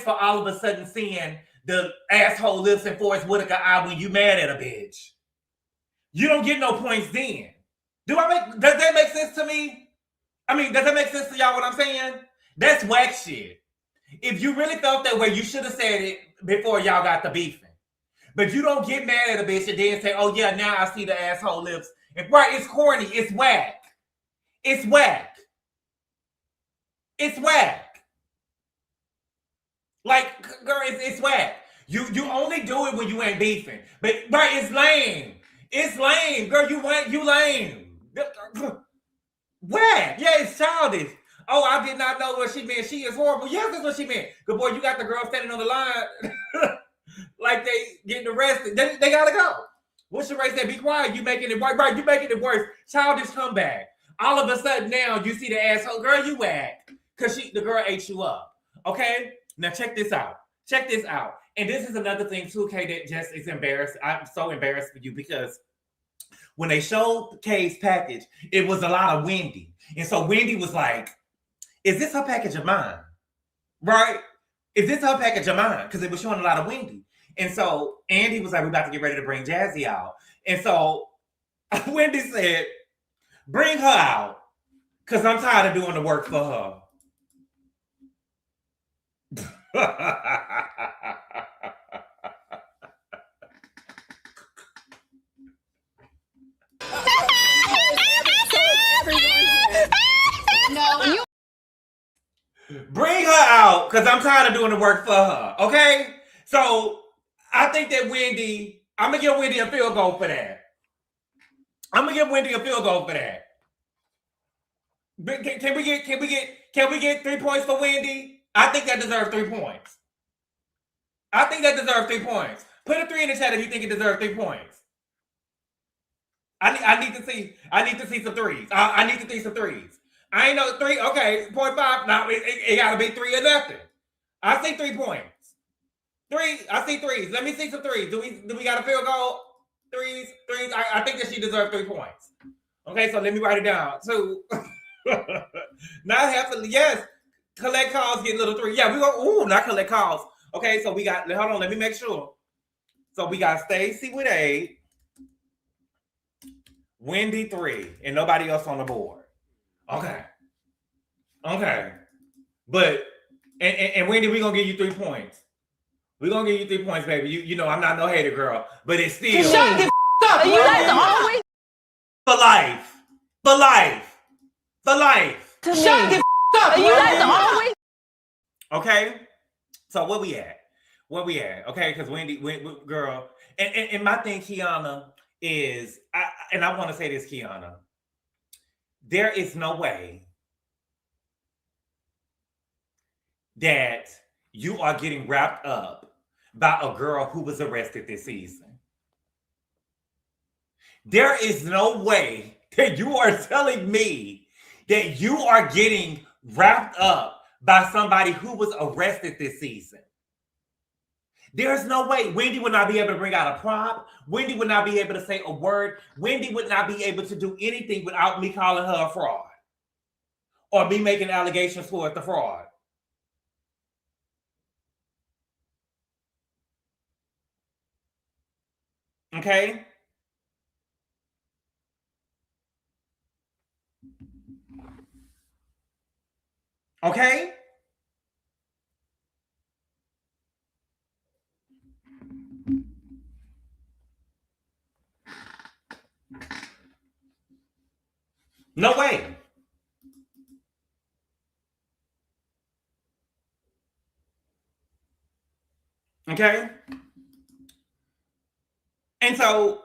For all of a sudden seeing the asshole lives in Forest Whitaker eye when you mad at a bitch. You don't get no points then. Does that make sense to me? I mean, does that make sense to y'all what I'm saying? That's whack shit. If you really felt that way, you should have said it before y'all got the beefing. But you don't get mad at a bitch and then say, "Oh yeah, now I see the asshole lips." Right, it's corny, it's whack. Like, girl, it's whack. You only do it when you ain't beefing. But right, it's lame. Girl, you lame. Whack. Yeah, it's childish. Oh, I did not know what she meant. She is horrible. Yes, that's what she meant. Good boy, you got the girl standing on the line like they getting arrested. They gotta go. What's your race said? Be quiet. You making it worse. Right, you making it worse. Childish comeback. All of a sudden now you see the asshole. Girl, you whack. Because the girl ate you up. Okay? Now check this out. And this is another thing too, Kay, that just is embarrassed. I'm so embarrassed for you because when they showed Kay's package, it was a lot of Wendy. And so Wendy was like, "Is this her package of mine?" Right? "Is this her package of mine?" Because it was showing a lot of Wendy. And so Andy was like, "We're about to get ready to bring Jassi out." And so Wendy said, "Bring her out because I'm tired of doing the work for her." Bring her out because I'm tired of doing the work for her. Okay? So I think that Wendy, I'm gonna give Wendy a field goal for that. But can we get 3 points for Wendy? I think that deserves 3 points. Put a 3 in the chat if you think it deserves 3 points. I need to see some threes. I need to see some threes. I ain't know 3. Okay, 0.5. Now it gotta be 3 or nothing. I see 3 points. Three. I see threes. Let me see some threes. Do we got a field goal? Threes. I think that she deserves 3 points. Okay, so let me write it down. 2. Not half a yes. Collect calls, get little 3. Yeah, we go. Ooh, not collect calls. Okay, so we got. Hold on, let me make sure. So we got Stacey with 8, Wendy 3, and nobody else on the board. Okay. But and Wendy, we gonna give you 3 points. We're gonna give you 3 points, baby. You know I'm not no hater girl, but it's still Shut the up. You guys always for life. For life. For life. Shut the up. you guys always Okay? So where we at? Okay, because Wendy, girl, and my thing, Keiarna, is I want to say this, Keiarna. There is no way that you are getting wrapped up by a girl who was arrested this season. There is no way that you are telling me that you are getting wrapped up by somebody who was arrested this season. There's no way. Wendy would not be able to bring out a prop. Wendy would not be able to say a word. Wendy would not be able to do anything without me calling her a fraud or me making allegations towards the fraud. Okay? Okay? No way. Okay? And so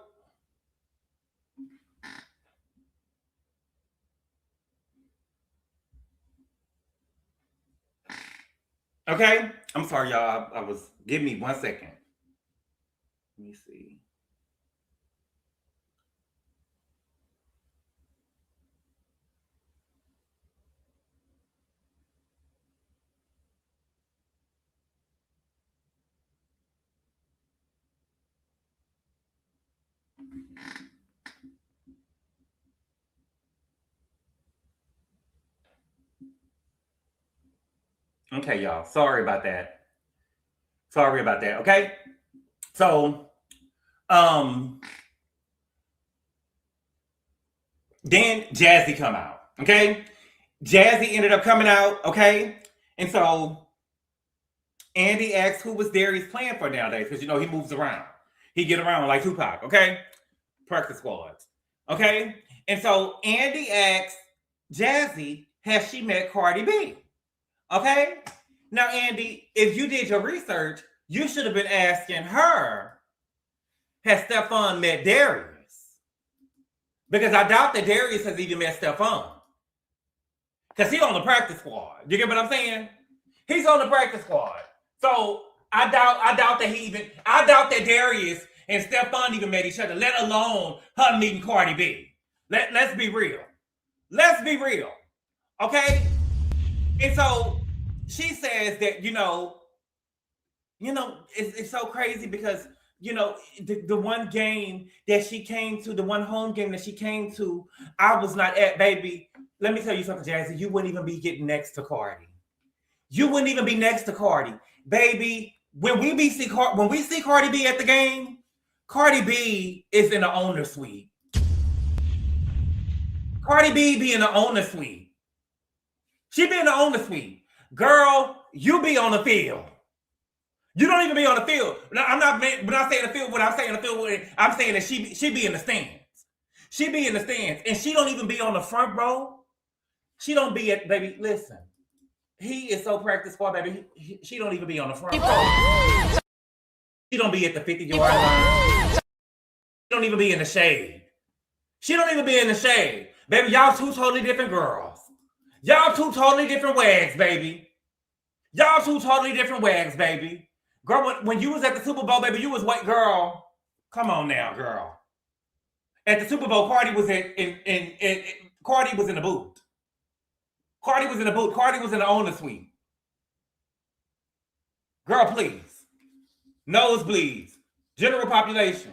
okay? I'm sorry, y'all. Give me 1 second. Let me see. Okay, y'all. Sorry about that. Okay? So, then Jassi come out. Okay? Jassi ended up coming out. Okay? And so Andy asked who was Darius playing for nowadays, because he moves around. He get around like Tupac. Okay? Practice squads. Okay? And so Andy asked Jassi, has she met Cardi B? Okay? Now, Andy, if you did your research, you should have been asking her, has Stefan met Darius? Because I doubt that Darius has even met Stefan. Because he's on the practice squad. You get what I'm saying? He's on the practice squad. So I doubt that Darius and Stefan even met each other, let alone her meeting Cardi B. Let's be real. Let's be real. Okay? And so she says that, it's so crazy because, the one game that she came to, the one home game that she came to, I was not at, baby. Let me tell you something, Jassi. You wouldn't even be getting next to Cardi. You wouldn't even be next to Cardi. Baby, when we see Cardi B at the game, Cardi B is in the owner suite. Cardi B be in the owner suite. She be in the owner suite. Girl, you be on the field. You don't even be on the field. Now, I'm not saying the field. When I'm saying the field, I'm saying that she be in the stands. She be in the stands, and she don't even be on the front row. She don't be at, baby, listen. He is so practice squad, baby. She don't even be on the front row. She don't be at the 50-yard line. She don't even be in the shade. She don't even be in the shade. Baby, y'all two totally different girls. Y'all two totally different wags, baby. Y'all two totally different wags, baby. Girl, when you was at the Super Bowl, baby, you was white, girl. Come on now, girl. At the Super Bowl, Cardi was Cardi was in the booth. Cardi was in the booth. Cardi was in the owner suite. Girl, please. Nosebleeds. General population.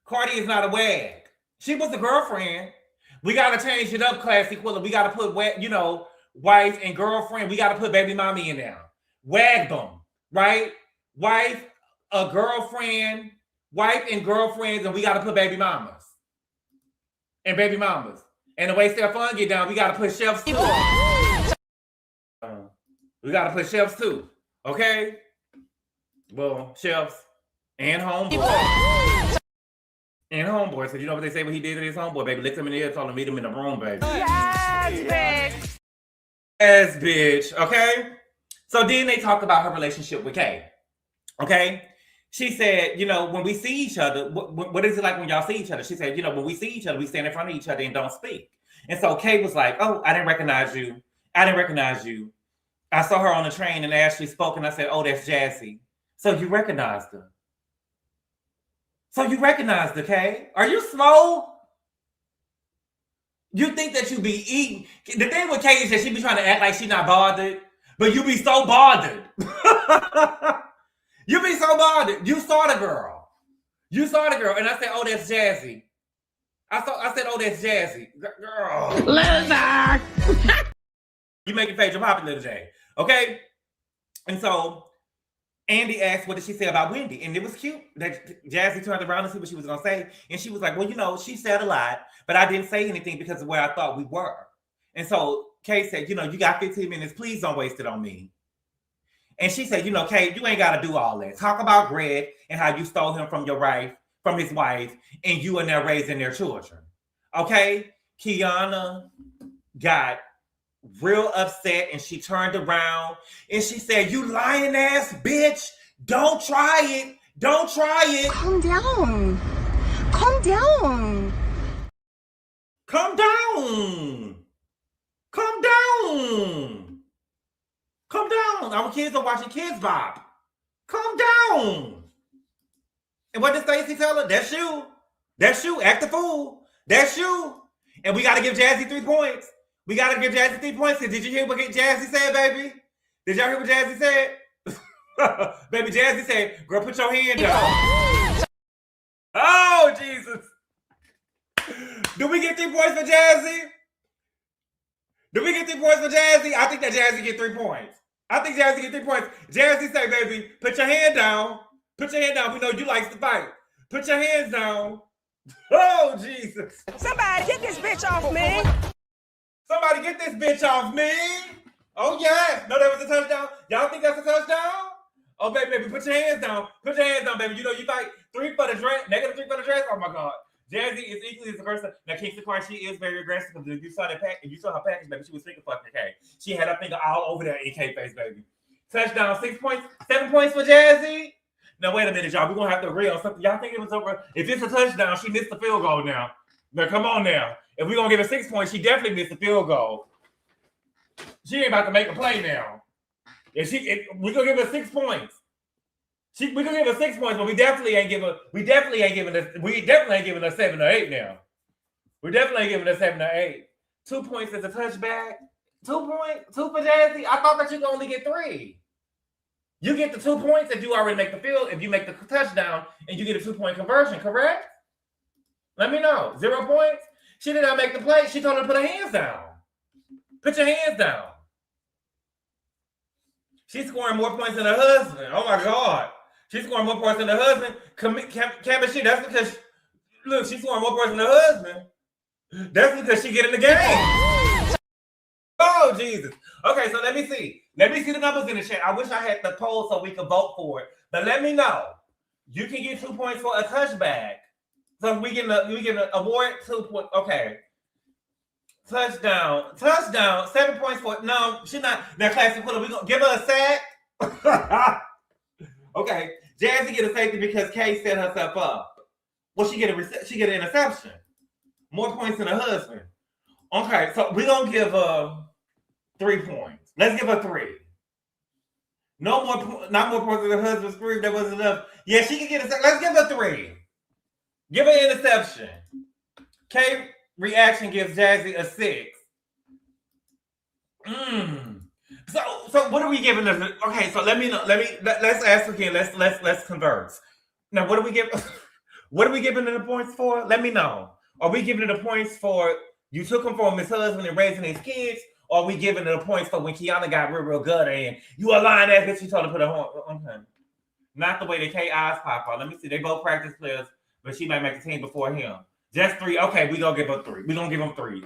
Cardi is not a wag. She was a girlfriend. We got to change it up, class equivalent. We got to put, wife and girlfriend. We got to put baby mommy in there. Wag them, right? Wife, a girlfriend, wife and girlfriends, and we got to put baby mamas. And baby mamas. And the way Stefan get down, we got to put chefs too. We got to put chefs too. Okay? Well, chefs and homeboys. And homeboys. So you know what they say when he did to his homeboy, baby? Licked him in the ear, told him meet him in the room, baby. Yes, bitch. Yes, bitch. Okay? So then they talk about her relationship with Kay. Okay? She said, when we see each other, what is it like when y'all see each other? She said, when we see each other, we stand in front of each other and don't speak. And so Kay was like, oh, I didn't recognize you. I saw her on the train and Ashley spoke and I said, oh, that's Jassi. So you recognized her. Kay? Are you slow? You think that you be eating. The thing with Kay is that she be trying to act like she not bothered, but you be so bothered. You be so bothered. You saw the girl. And I said, oh, that's Jassi. I said, oh, that's Jassi. Girl. Loser. You make it page popular today. Okay? And so Andy asked, what did she say about Wendy? And it was cute that Jassi turned around and see what she was going to say. And she was like, well, she said a lot, but I didn't say anything because of where I thought we were. And so Kay said, you got 15 minutes. Please don't waste it on me. And she said, Kay, you ain't got to do all that. Talk about Greg and how you stole him from his wife, and you and they're raising their children. Okay? Keiarna got real upset and she turned around and she said, you lying ass bitch, don't try it. Calm down. Our kids are watching Kids Bop. Calm down. And what did Stacey tell her? That's you. Act the fool. That's you. And we got to give Jassi 3 points. Did you hear what Jassi said, baby? Did y'all hear what Jassi said? Baby, Jassi said, girl, put your hand down. Oh, Jesus. Do we get 3 points for Jassi? I think that Jassi get 3 points. Jassi say, baby, put your hand down. We know you likes to fight. Put your hands down. Oh, Jesus. Somebody get this bitch off me. Oh, yeah. No, that was a touchdown. Y'all think that's a touchdown? Oh, baby, put your hands down. Baby. You fight 3 for the dress, negative 3 for the dress. Oh, my God. Jassi is equally as aggressive. Now, Kingston Clark, she is very aggressive. If you saw her package, baby, she was finger fucking K. She had her finger all over that in K face, baby. Touchdown, 6 points, 7 points for Jassi. Now, wait a minute, y'all. We're going to have to agree on something. Y'all think it was over? If it's a touchdown, she missed the field goal now. Now, come on now. If we're going to give her 6 points, she definitely missed the field goal. She ain't about to make a play now. We're going to give her 6 points. We're going to give her 6 points, but we definitely ain't giving her 7 or 8 now. We definitely ain't giving her 7 or 8. 2 points as a touchback. 2 points? 2 for Jassi? I thought that you could only get 3. You get the 2 points if you already make the field, if you make the touchdown and you get a 2-point conversion, correct? Let me know. 0 points? She did not make the play. She told her to put her hands down. Put your hands down. She's scoring more points than her husband. Oh, my God. She's scoring more points than her husband. That's because, look, she's scoring more points than her husband. That's because she get in the game. Oh, Jesus. Okay, so let me see. Let me see the numbers in the chat. I wish I had the poll so we could vote for it. But let me know. You can get 2 points for a touchback. So we get an award 2 points. Okay. Touchdown. 7 points for no. She's not. Now, classic Quilla, we gonna give her a sack. Okay. Jassi get a safety because Kay set herself up. Well, she get an interception. More points than her husband. Okay, so we're gonna give her 3 points. Let's give her 3. Not more points than her husband's 3. That wasn't enough. Yeah, she can get a sack. Let's give her 3. Give her an interception. Kay reaction gives Jassi a 6. So what are we giving them? Okay, so let's ask again. Let's converse. Now, what are we giving? What are we giving them the points for? Let me know. Are we giving them the points for you took him from his husband and raising his kids? Or are we giving them the points for when Keiarna got real good and you a lying ass bitch? You told her to put her home. Okay. Not the way the K eyes pop out. Let me see. They both practice players, but she might make the team before him. Just 3. Okay, we gonna give her 3. We gonna give him 3.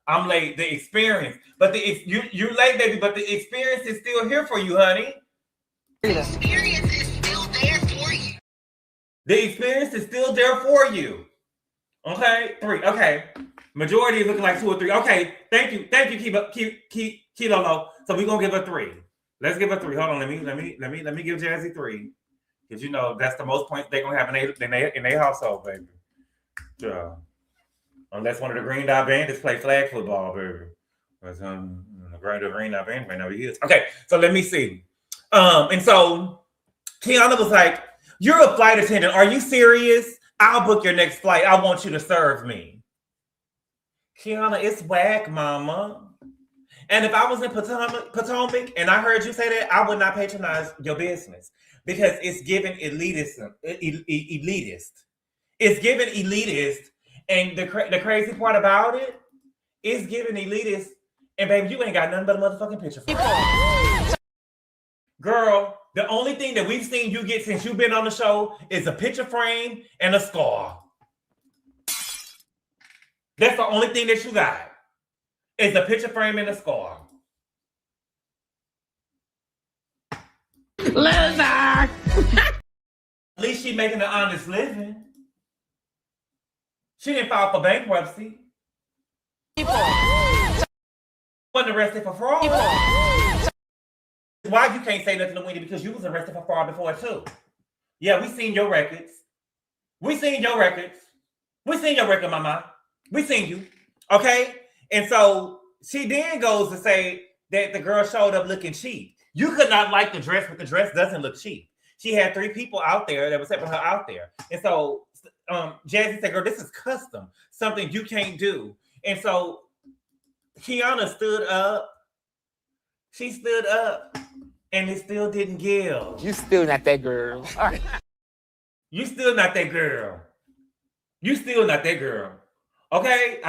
I'm late. The experience, but you're late, baby. But the experience is still here for you, honey. The experience is still there for you. The experience is still there for you. Okay, 3. Okay, majority is looking like 2 or 3. Okay, thank you, keep low. So we gonna give her 3. Let's give her 3. Hold on, let me give Jassi 3 because you know that's the most points they gonna have in their household, baby. Yeah. Unless one of the Green Dot Bandits play flag football, baby. But the Green Dot Bandits may not be his. Okay, so let me see. And so Keiarna was like, "You're a flight attendant. Are you serious? I'll book your next flight. I want you to serve me." Keiarna, it's whack, mama. And if I was in Potomac and I heard you say that, I would not patronize your business because it's given elitist. It's given elitist. And the crazy part about it is giving elitist. And baby, you ain't got nothing but a motherfucking picture frame. Girl, the only thing that we've seen you get since you've been on the show is a picture frame and a scar. That's the only thing that you got. Is a picture frame and a scar. Loser! At least she making an honest living. She didn't file for bankruptcy. Wasn't arrested for fraud. Why you can't say nothing to Wendy because you was arrested for fraud before too. Yeah, we seen your records. We seen your records. We seen your record, mama. We seen you. Okay? And so she then goes to say that the girl showed up looking cheap. You could not like the dress, but the dress doesn't look cheap. She had 3 people out there that was helping her out there. And so Jassi said, girl, this is custom. Something you can't do. And so Keiarna stood up. She stood up. And it still didn't give. You still not that girl. You still not that girl. You still not that girl. Okay,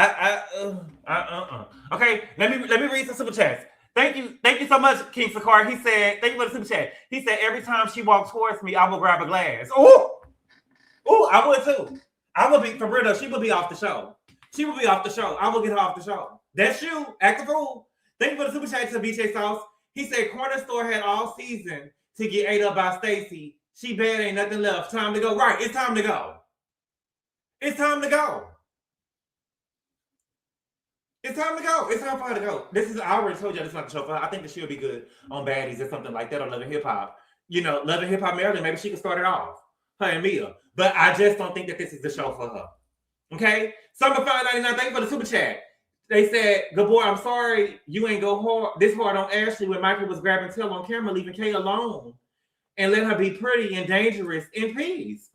Okay, let me read some super chats. Thank you so much, King Sakar. He said, thank you for the super chat. He said, every time she walks towards me, I will grab a glass. Oh, I would too. I would be, for real though, she would be off the show. She would be off the show. I will get her off the show. That's you, act a fool. Thank you for the super chat to BJ Sauce. He said, corner store had all season to get ate up by Stacey. She bad, ain't nothing left. Time to go. Right, it's time to go. It's time to go. It's time to go. It's time for her to go. I already told you this is not the show for her. I think that she'll be good on Baddies or something like that on Love and Hip Hop. You know, Love and Hip Hop Maryland, maybe she can start it off. Her and Mia. But I just don't think that this is the show for her. Okay? Summer 599, thank you for the super chat. They said, GABOR, I'm sorry you ain't go this hard on Ashley when Michael was grabbing Tail on camera, leaving Kay alone and let her be pretty and dangerous in peace.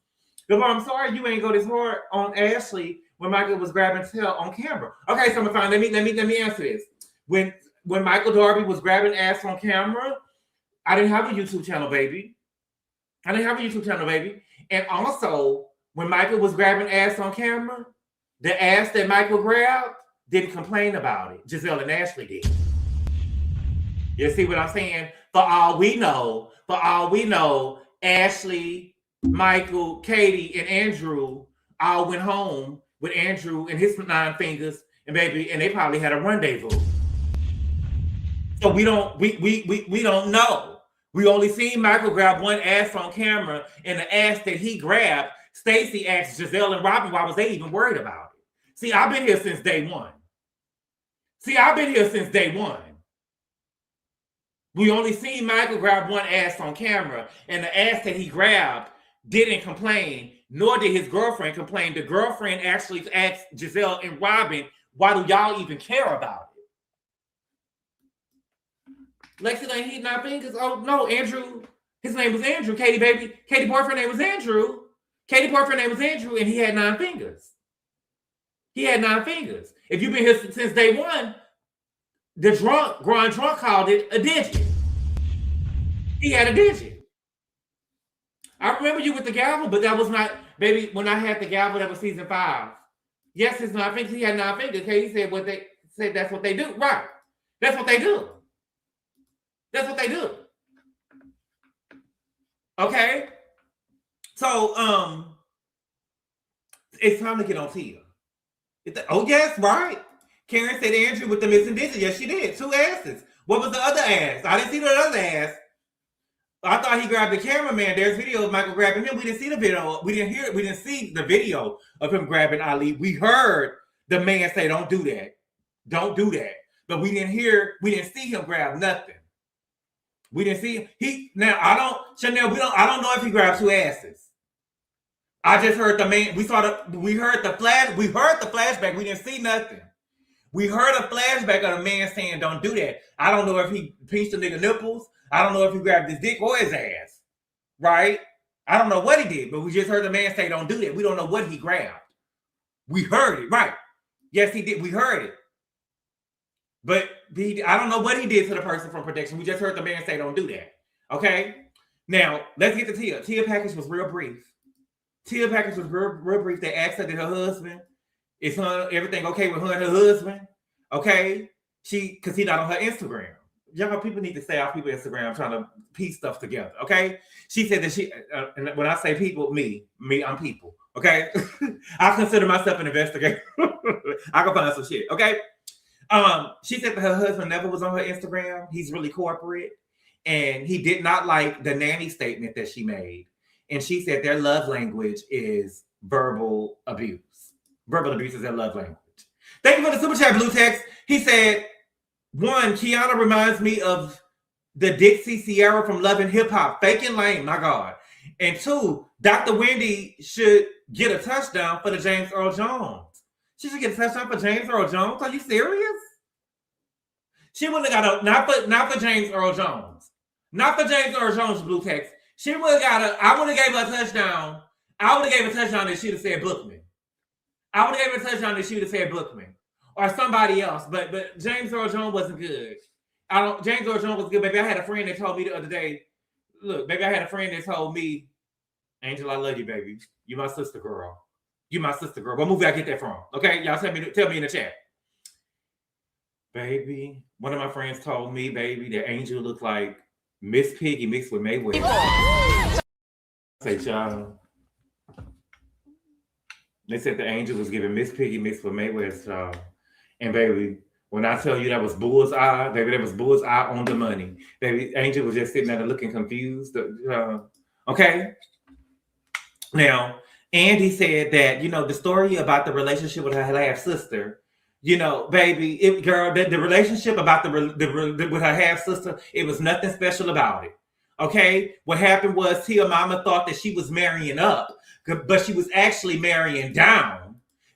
GABOR, I'm sorry you ain't go this hard on Ashley when Michael was grabbing Tail on camera. Okay, so let me answer this. When Michael Darby was grabbing ass on camera, I didn't have a YouTube channel, baby. And also, when Michael was grabbing ass on camera, the ass that Michael grabbed didn't complain about it. Giselle and Ashley did. You see what I'm saying? For all we know, Ashley, Michael, Katie, and Andrew all went home with Andrew and his 9 fingers, and baby, and they probably had a rendezvous. So we don't know. We only seen Michael grab one ass on camera, and the ass that he grabbed, Stacey asked Giselle and Robin, why was they even worried about it? See, I've been here since day one. We only seen Michael grab one ass on camera, and the ass that he grabbed didn't complain, nor did his girlfriend complain. The girlfriend actually asked Giselle and Robin, why do y'all even care about it? Lexi ain't hitting our fingers. Oh, no, Andrew. His name was Andrew. Katie boyfriend name was Andrew. And he had 9 fingers. If you've been here since day one, The growing drunk called it a digit. He had a digit. I remember you with the gavel, but that was not, baby, when I had the gavel, that was season 5. Yes, his 9 fingers, he had 9 fingers. Okay, he said that's what they do. Right. That's what they do. That's what they do. Okay. So, it's time to get on Tia. Oh, yes, right. Karen said Andrew with the missing digit. Yes, she did. 2 asses. What was the other ass? I didn't see the other ass. I thought he grabbed the cameraman. There's video of Michael grabbing him. We didn't see the video. We didn't hear it. We didn't see the video of him grabbing Ali. We heard the man say, "Don't do that. Don't do that." But we didn't see him grab nothing. We didn't see I don't know if he grabbed 2 asses. I just heard the man. We heard the flashback. We didn't see nothing. We heard a flashback of the man saying, "Don't do that." I don't know if he pinched the nigga nipples. I don't know if he grabbed his dick or his ass. Right? I don't know what he did, but we just heard the man say, "Don't do that." We don't know what he grabbed. We heard it, right? Yes, he did. We heard it. But I don't know what he did to the person from protection. We just heard the man say, "Don't do that." Okay? Now, let's get to Tia. Tia package was real brief. They asked her, did her husband, is everything okay with her and her husband? Okay? Because he's not on her Instagram. Y'all people need to stay off people's Instagram trying to piece stuff together. Okay? She said that and when I say people, me, I'm people. Okay? I consider myself an investigator. I can find some shit. Okay? She said that her husband never was on her Instagram. He's really corporate. And he did not like the nanny statement that she made. And she said their love language is verbal abuse. Verbal abuse is their love language. Thank you for the super chat, Blue Text. He said, 1, Keiarna reminds me of the Dixie Sierra from Love and Hip Hop. Fake and lame, my God. And 2, Dr. Wendy should get a touchdown for the James Earl Jones. She should get a touchdown for James Earl Jones? Are you serious? She wouldn't have got not for James Earl Jones. Not for James Earl Jones, Blue Text. She would have I would have gave her a touchdown. I would have gave a touchdown that she'd have said Bookman. I would have gave her a touchdown that she'd have said Bookman. Or somebody else. But James Earl Jones wasn't good. James Earl Jones was good, baby. I had a friend that told me the other day, look, baby, I had a friend that told me, Angel, I love you, baby. You my sister girl. You my sister girl. What movie I get that from? Okay, y'all tell me in the chat. Baby, one of my friends told me, baby, that Angel looked like Miss Piggy mixed with Mayweather. Say, child. They said the Angel was giving Miss Piggy mixed with Mayweather, child. And baby, when I tell you that was bullseye, baby, that was bullseye on the money. Baby, Angel was just sitting there looking confused. Okay. Now, Andy said that, the story about the relationship with her half sister, baby, the relationship about with her half sister, it was nothing special about it. Okay. What happened was Tia Mama thought that she was marrying up, but she was actually marrying down.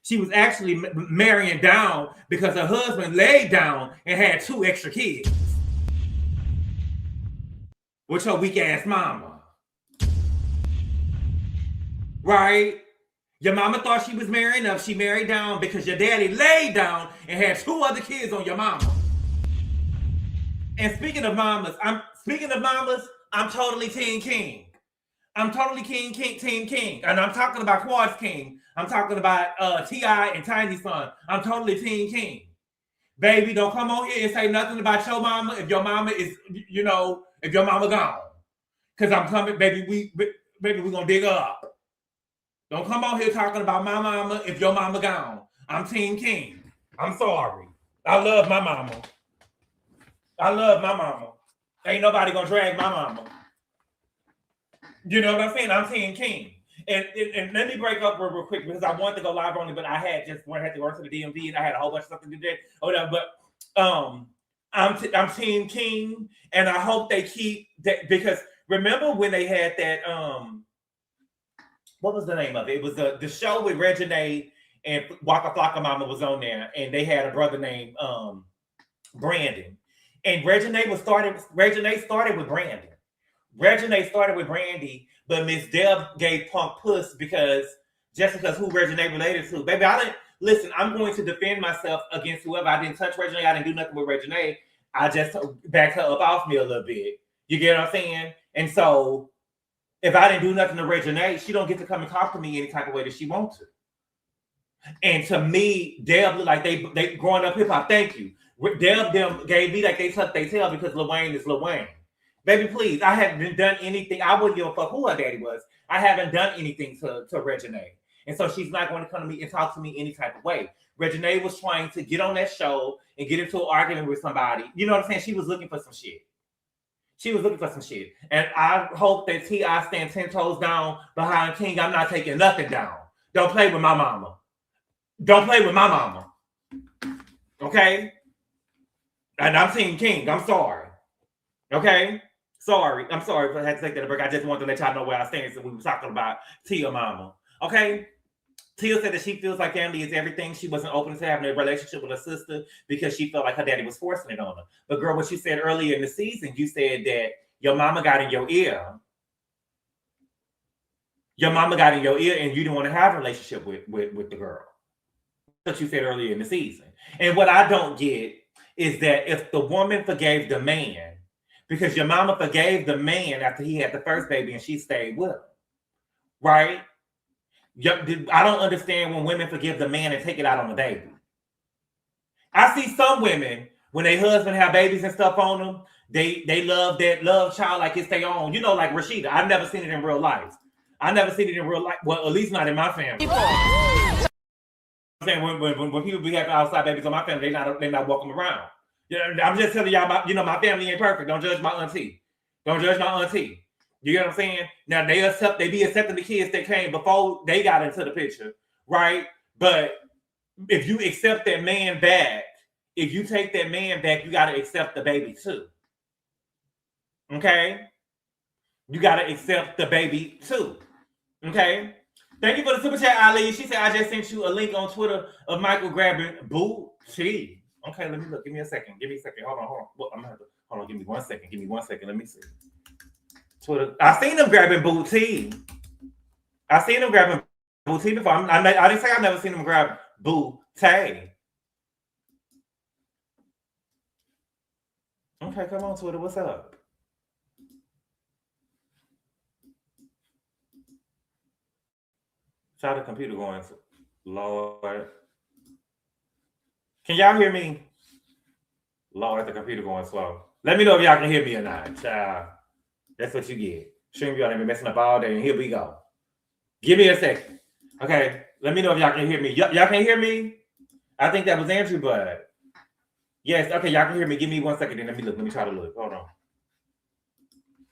She was actually marrying down because her husband laid down and had 2 extra kids with her weak ass mama. Right? Your mama thought she was marrying up. She married down because your daddy laid down and had 2 other kids on your mama. And speaking of mamas, I'm totally Team King. I'm totally Team King. And I'm talking about Quartz King. I'm talking about T.I. and Tiny Son. I'm totally Team King. Baby, don't come on here and say nothing about your mama if your mama is, if your mama gone. Because I'm coming, baby, we're going to dig her up. Don't come on here talking about my mama if your mama gone. I'm Team King. I'm sorry. I love my mama. Ain't nobody going to drag my mama. You know what I'm saying? I'm Team King. And let me break up real quick because I wanted to go live on it, but I had to work to the DMV and I had a whole bunch of stuff to do today. But I'm Team King, and I hope they keep that, because remember when they had that what was the name of it? It was the show with Reginae and Waka Flocka Mama was on there, and they had a brother named Brandon. And Reginae started with Brandon. Reginae started with Brandy, but Miss Deb gave Punk puss because who Reginae related to. Baby, Listen, I'm going to defend myself against whoever. I didn't touch Reginae. I didn't do nothing with Reginae. I just backed her up off me a little bit. You get what I'm saying? And so if I didn't do nothing to Reginae, she don't get to come and talk to me any type of way that she wants to. And to me, Deb look like they growing up hip hop. Thank you. Deb them gave me like they tucked their tail because Lil Wayne is Lil Wayne. Baby, please, I haven't done anything. I wouldn't give a fuck who her daddy was. I haven't done anything to Reginae. And so she's not going to come to me and talk to me any type of way. Reginae was trying to get on that show and get into an argument with somebody. You know what I'm saying? She was looking for some shit. She was looking for some shit. And I hope that T.I. stand 10 toes down behind King. I'm not taking nothing down. Don't play with my mama. Don't play with my mama. Okay? And I'm Team King. I'm sorry. Okay? Sorry. I'm sorry if I had to take that break. I just wanted to let y'all know where I stand since we were talking about Tia mama. Okay? Tia said that she feels like family is everything. She wasn't open to having a relationship with her sister because she felt like her daddy was forcing it on her. But girl, what you said earlier in the season, you said that your mama got in your ear. Your mama got in your ear and you didn't want to have a relationship with the girl. That's what you said earlier in the season. And what I don't get is that if the woman forgave the man, because your mama forgave the man after he had the first baby and she stayed with him, right? I don't understand when women forgive the man and take it out on the baby. I see some women, when their husband have babies and stuff on them, they love that love child like it's their own. You know, like Rashida. I've never seen it in real life. I've never seen it in real life. Well, at least not in my family. I'm saying when people be having outside babies on my family, they're not walking around. I'm just telling y'all about, my family ain't perfect. Don't judge my auntie. Don't judge my auntie. You get what I'm saying? Now they be accepting the kids that came before they got into the picture, right? But if you accept that man back, if you take that man back, you got to accept the baby too. Okay? You got to accept the baby too. Okay? Thank you for the super chat, Ali. She said, I just sent you a link on Twitter of Michael grabbing booty. Okay, let me look. Give me a second. Give me a second. Hold on. Well, I'm gonna have to, hold on. Give me 1 second. Give me 1 second. Let me see. Twitter. I seen them grabbing booty. I seen them grabbing booty before. I didn't say I never seen them grab booty. Okay, come on, Twitter. What's up? Shout out the computer going. Lord. Can y'all hear me? Lord, the computer going slow. Let me know if y'all can hear me or not. Child. That's what you get. Stream y'all been messing up all day, and here we go. Give me a second. Okay, let me know if y'all can hear me. Y'all can hear me? I think that was Andrew, but yes. Okay, y'all can hear me. Give me 1 second, then let me look. Let me try to look. Hold on.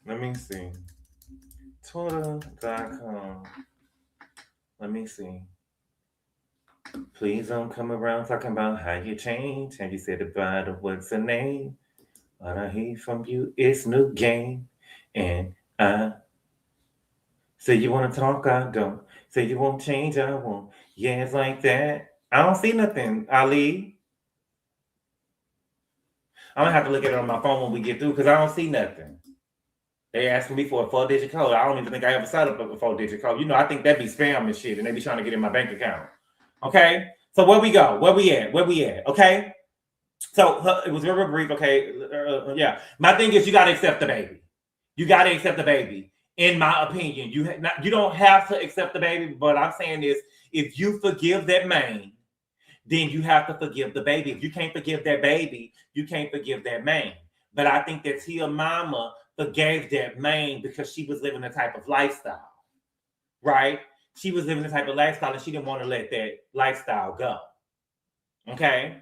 Let me see. Twitter.com. Let me see. Please don't come around talking about how you change. And you said about what's the name? What I hear from you is new game. And I say you want to talk, I don't. Say you won't change, I won't. Yeah, it's like that. I don't see nothing, Ali. I'm going to have to look at it on my phone when we get through because I don't see nothing. They asking me for a 4-digit code. I don't even think I ever set up a 4-digit code. I think that'd be spam and shit, and they be trying to get in my bank account. Okay? So where we go? Where we at? Okay? So it was very brief. Okay? Yeah. My thing is you got to accept the baby. You got to accept the baby. In my opinion, you don't have to accept the baby, but I'm saying is if you forgive that man, then you have to forgive the baby. If you can't forgive that baby, you can't forgive that man. But I think that Tia mama forgave that man because she was living a type of lifestyle, right? She was living a type of lifestyle and she didn't want to let that lifestyle go. Okay?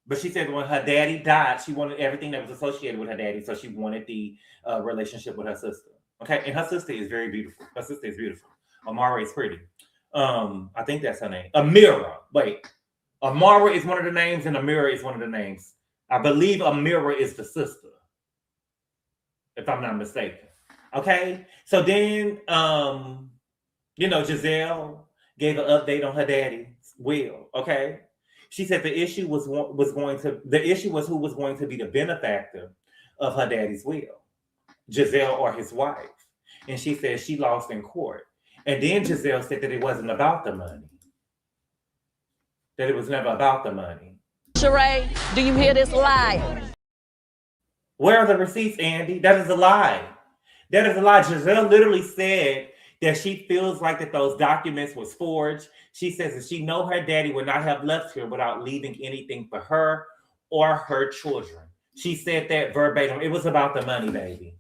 But she said when her daddy died, she wanted everything that was associated with her daddy. So she wanted the relationship with her sister. Okay. And her sister is very beautiful. Her sister is beautiful. Amara is pretty. I think that's her name. Amira. Wait. Amara is one of the names and Amira is one of the names. I believe Amira is the sister. If I'm not mistaken. Okay. So then, Giselle gave an update on her daddy's will. Okay. She said the issue was who was going to be the benefactor of her daddy's will, Giselle or his wife. And she said she lost in court. And then Giselle said that it wasn't about the money. that it was never about the money. Sheree, do you hear this lie? Where are the receipts, Andy? That is a lie. That is a lie. Giselle literally said that she feels like that those documents was forged. She says that she know her daddy would not have left here without leaving anything for her or her children. She said that verbatim. It was about the money, baby.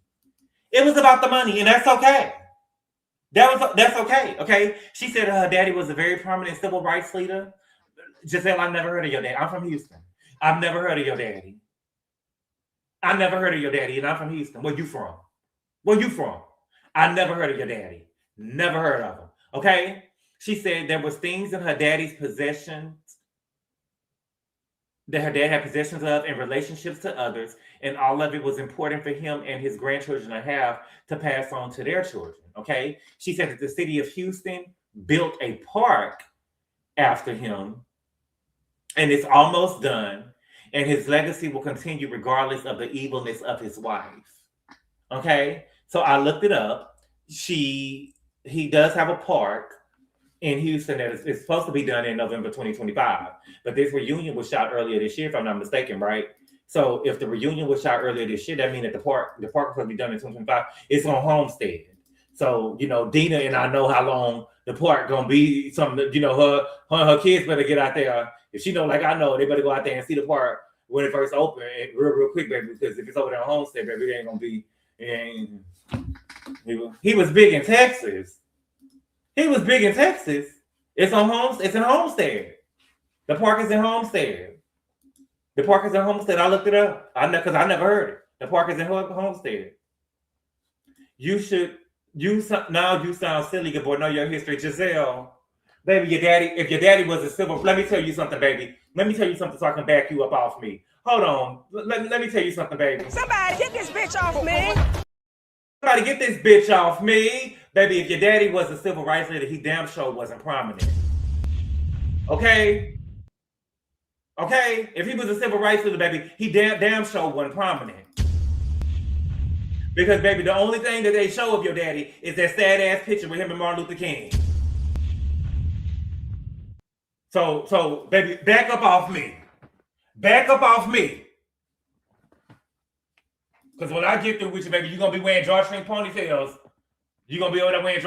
It was about the money, and that's okay. That's okay. Okay. She said her daddy was a very prominent civil rights leader. Giselle, I've never heard of your daddy. I'm from Houston. I've never heard of your daddy. I never heard of your daddy, and I'm from Houston. Where you from? Where you from? I never heard of your daddy. Never heard of him. Okay? She said there was things in her daddy's possessions that her dad had possessions of and relationships to others, and all of it was important for him and his grandchildren to have to pass on to their children. Okay? She said that the city of Houston built a park after him, and it's almost done. And his legacy will continue regardless of the evilness of his wife. Okay? So I looked it up. He does have a park in Houston that is supposed to be done in November 2025. But this reunion was shot earlier this year, if I'm not mistaken, right? So if the reunion was shot earlier this year, that means that the park was supposed to be done in 2025. It's on Homestead. So, Dina and I know how long the park gonna be. Something, her kids better get out there. If she know, like I know, they better go out there and see the park when it first opened, real quick, baby. Because if it's over there on Homestead, baby, it ain't gonna be. He was big in Texas. He was big in Texas. It's on Homestead. It's in Homestead. The park is in Homestead. The park is in Homestead. I looked it up. Because I never heard it. The park is in Homestead. You sound silly, GABOR. Know your history, Giselle. Baby, if your daddy was a civil, let me tell you something, baby. Let me tell you something so I can back you up off me. Hold on. Let me tell you something, baby. Somebody get this bitch off me. Somebody get this bitch off me. Baby, if your daddy was a civil rights leader, he damn sure wasn't prominent. Okay? Okay? If he was a civil rights leader, baby, he damn sure wasn't prominent. Because, baby, the only thing that they show of your daddy is that sad-ass picture with him and Martin Luther King. So, baby, back up off me. Back up off me. Because when I get through with you, baby, you're going to be wearing drawstring ponytails. You're going to be over there wearing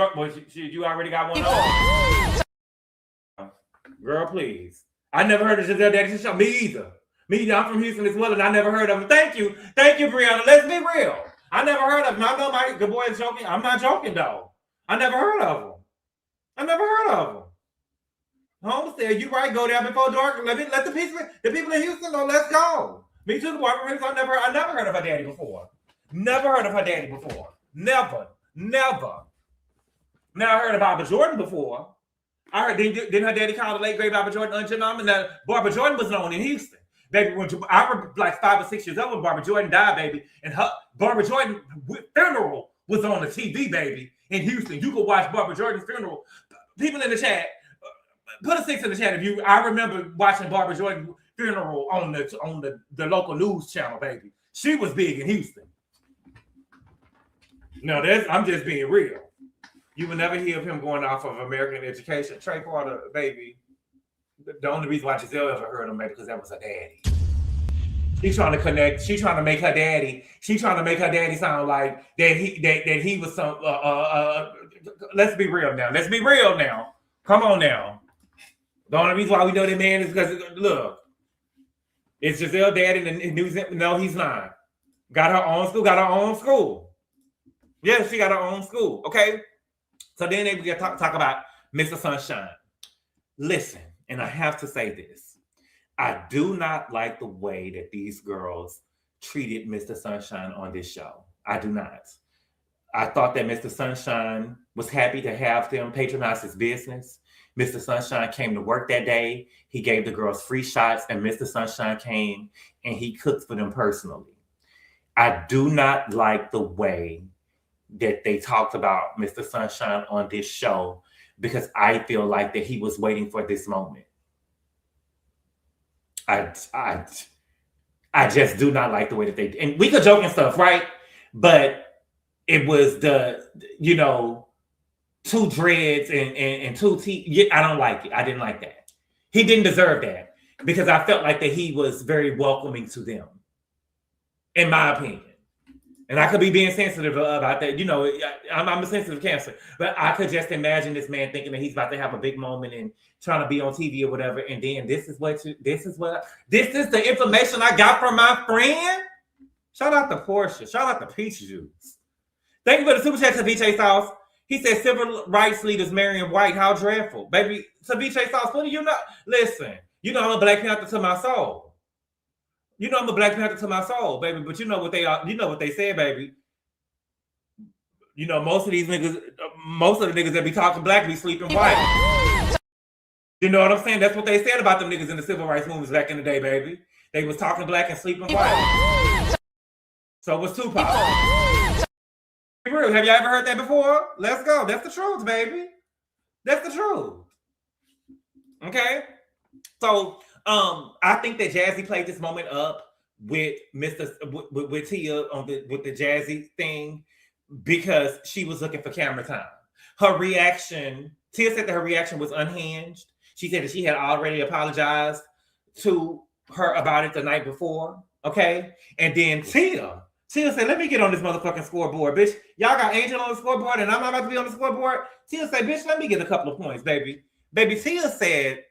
you already got one on. Girl, please. I never heard of Giselle Daddy show. Me either. I'm from Houston as well, and I never heard of him. Thank you, Brianna. Let's be real. I never heard of him. I know my GABOR is joking. I'm not joking, though. I never heard of him. Homestead, you right. Go down before dark. Let the people in Houston know. Let's go. Me too, GABOR. I never heard of her daddy before. Never heard of her daddy before. Never. Now I heard of Barbara Jordan before. I heard didn't her daddy call the late great Barbara Jordan ungenome, and that Barbara Jordan was known in Houston. Baby, when I was like 5 or 6 years old when Barbara Jordan died, baby, and her Barbara Jordan funeral was on the TV, baby, in Houston. You could watch Barbara Jordan's funeral. People in the chat, put a 6 in the chat if I remember watching Barbara Jordan's funeral on the local news channel, baby. She was big in Houston. No, I'm just being real. You will never hear of him going off of American education. Trey Porter, baby. The only reason why Giselle ever heard him, maybe because that was her daddy. She's trying to connect. She's trying to make her daddy. She's trying to make her daddy sound like that he was some. Let's be real now. Come on now. The only reason why we know that man is because look, it's Giselle daddy and New Zealand. No, he's not. Got her own school. Yeah, she got her own school. Okay. So then we get talk about Mr. Sunshine. Listen, and I have to say this. I do not like the way that these girls treated Mr. Sunshine on this show. I do not. I thought that Mr. Sunshine was happy to have them patronize his business. Mr. Sunshine came to work that day. He gave the girls free shots, and Mr. Sunshine came and he cooked for them personally. I do not like the way that they talked about Mr. Sunshine on this show because I feel like that he was waiting for this moment. I just do not like the way that they, and we could joke and stuff, right? But it was the, 2 dreads and 2 teeth. I don't like it. I didn't like that. He didn't deserve that because I felt like that he was very welcoming to them, in my opinion. And I could be being sensitive about that. You know, I'm a sensitive Cancer, but I could just imagine this man thinking that he's about to have a big moment and trying to be on TV or whatever. And then this is the information I got from my friend. Shout out to Portia. Shout out to Peach Juice. Thank you for the super chat, Ceviche Sauce. He said civil rights leaders marrying white. How dreadful. Baby, Ceviche Sauce, what do you know? Listen, you know I'm a Black Panther to my soul. You know I'm a Black Panther to my soul, baby. But you know what they are. You know what they said, baby. You know most of the niggas that be talking black be sleeping white. You know what I'm saying? That's what they said about them niggas in the civil rights movements back in the day, baby. They was talking black and sleeping white. So was Tupac. Have y'all ever heard that before? Let's go. That's the truth, baby. That's the truth. Okay. So I think that Jassi played this moment up with with Tia with the Jassi thing because she was looking for camera time. Her reaction, Tia said that her reaction was unhinged. She said that she had already apologized to her about it the night before. Okay, and then Tia said, "Let me get on this motherfucking scoreboard, bitch. Y'all got Angel on the scoreboard, and I'm not about to be on the scoreboard." Tia said, "Bitch, let me get a couple of points, baby." Baby, Tia said.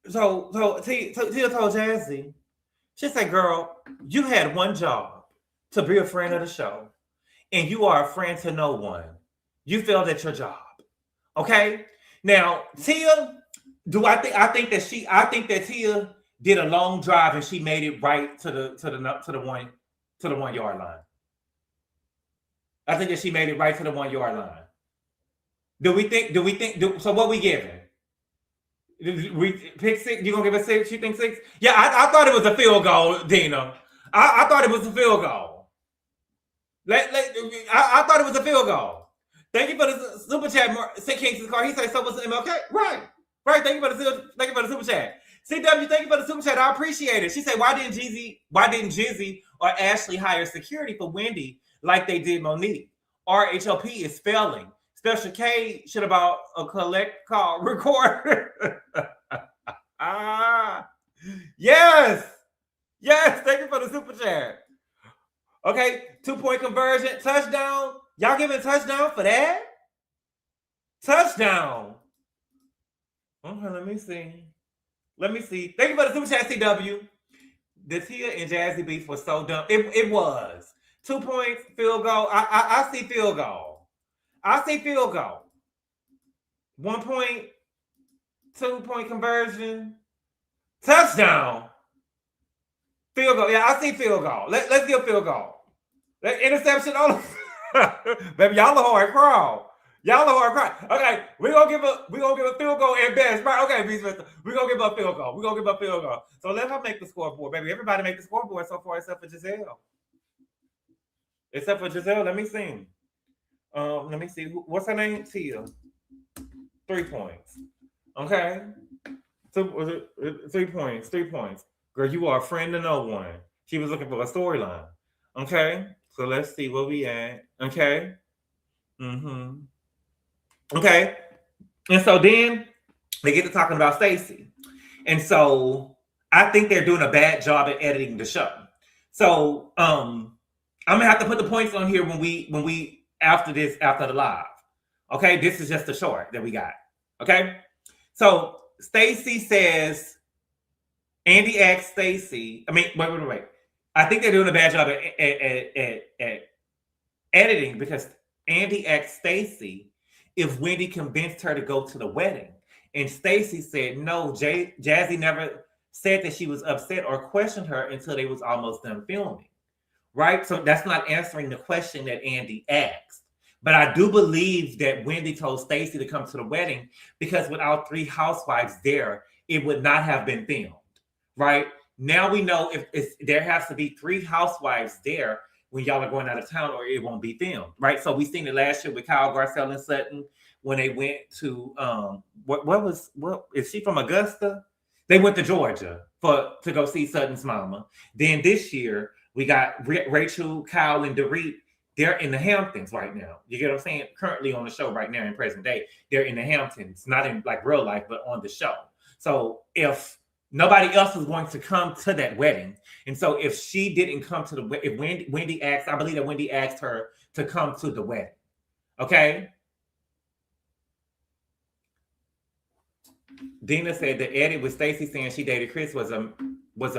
So Tia told Jassi, she said, "Girl, you had one job to be a friend of the show, and you are a friend to no one. You failed at your job." Okay. Now, Tia, I think that Tia did a long drive and she made it right to the 1 yard line. I think that she made it right to the 1 yard line. Do we think? So what we giving? We pick 6. You gonna give us 6? You think 6? Yeah, I thought it was a field goal, Dina. I thought it was a field goal. I thought it was a field goal. Thank you for the super chat, St. Kingston's car. He said, "So was the MLK?" Right. Thank you for the super chat. CW, thank you for the super chat. I appreciate it. She said, "Why didn't Jizzy or Ashley hire security for Wendy like they did Monique? RHOP is failing. Special K should have bought a collect call recorder." Yes. Thank you for the super chat. Okay, 2-point conversion, touchdown. Y'all giving touchdown for that? Touchdown. Okay, let me see. Thank you for the super chat, CW. The Tia and Jassi beef was so dumb. It was 2 points, field goal. I see field goal. 1 point, 2-point conversion, touchdown, field goal. Yeah, I see field goal. Let's get a field goal. Interception on. Baby, y'all a hard crowd. Okay, we're gonna give a field goal at best. Right? Okay, we're gonna give a field goal. So let her make the scoreboard, baby. Everybody make the scoreboard so far except for Giselle. Let me see. Let me see. What's her name? Tia. 3 points. Okay. 3 points. 3 points. Girl, you are a friend to no one. She was looking for a storyline. Okay. So let's see where we at. Okay. Okay. And so then they get to talking about Stacey. And so I think they're doing a bad job at editing the show. So I'm gonna have to put the points on here when we after the live. Okay, this is just the short that we got. Okay. So Stacey says, Andy asked Stacey. Wait. I think they're doing a bad job at editing because Andy asked Stacey if Wendy convinced her to go to the wedding. And Stacey said, no, Jassi never said that she was upset or questioned her until they was almost done filming. Right? So that's not answering the question that Andy asked. But I do believe that Wendy told Stacey to come to the wedding because without 3 housewives there, it would not have been filmed. Right? Now we know if there has to be 3 housewives there when y'all are going out of town or it won't be filmed. Right? So we seen it last year with Kyle Garcelle and Sutton when they went to what is she from Augusta? They went to Georgia to go see Sutton's mama. Then this year we got Rachel, Kyle, and Dorit They're in the Hamptons right now. You get what I'm saying? Currently on the show right now in present day, they're in the Hamptons, not in like real life, but on the show. So if nobody else was going to come to that wedding, and so if she didn't come to the if Wendy asked, I believe that Wendy asked her to come to the wedding. Okay. Dina said the edit with Stacey saying she dated Chris was a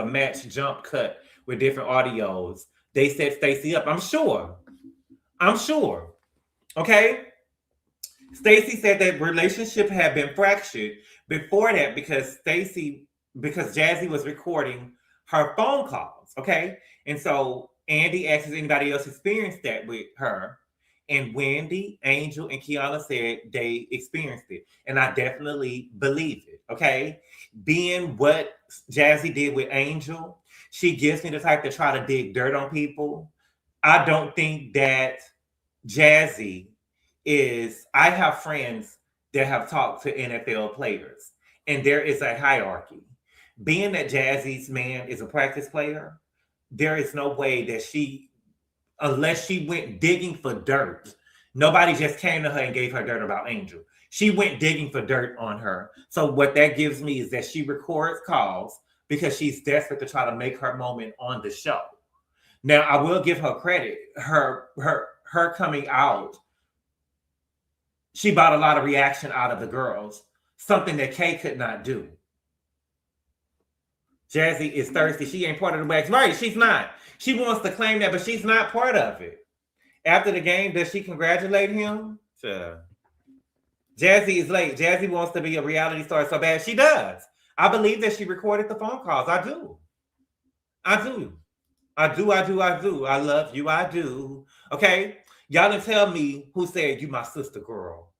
match jump cut with different audios. They set Stacey up. I'm sure. Okay. Stacey said that relationship had been fractured before that because Jassi was recording her phone calls. Okay. And so Andy asked if anybody else experienced that with her. And Wendy, Angel, and Keiarna said they experienced it. And I definitely believe it, okay? Being what Jassi did with Angel, she gives me the type to try to dig dirt on people. I don't think that Jassi is... I have friends that have talked to NFL players, and there is a hierarchy. Being that Jassi's man is a practice player, there is no way that unless she went digging for dirt. Nobody just came to her and gave her dirt about Angel. She went digging for dirt on her. So what that gives me is that she records calls because she's desperate to try to make her moment on the show. Now, I will give her credit. Her coming out, she brought a lot of reaction out of the girls, something that Kay could not do. Jassi is thirsty. She ain't part of the wax. Right, she's not. She wants to claim that, but she's not part of it. After the game, does she congratulate him? Sure. Jassi is late. Jassi wants to be a reality star so bad. She does. I believe that she recorded the phone calls. I do. I love you. I do. Okay? Y'all didn't tell me who said you my sister girl.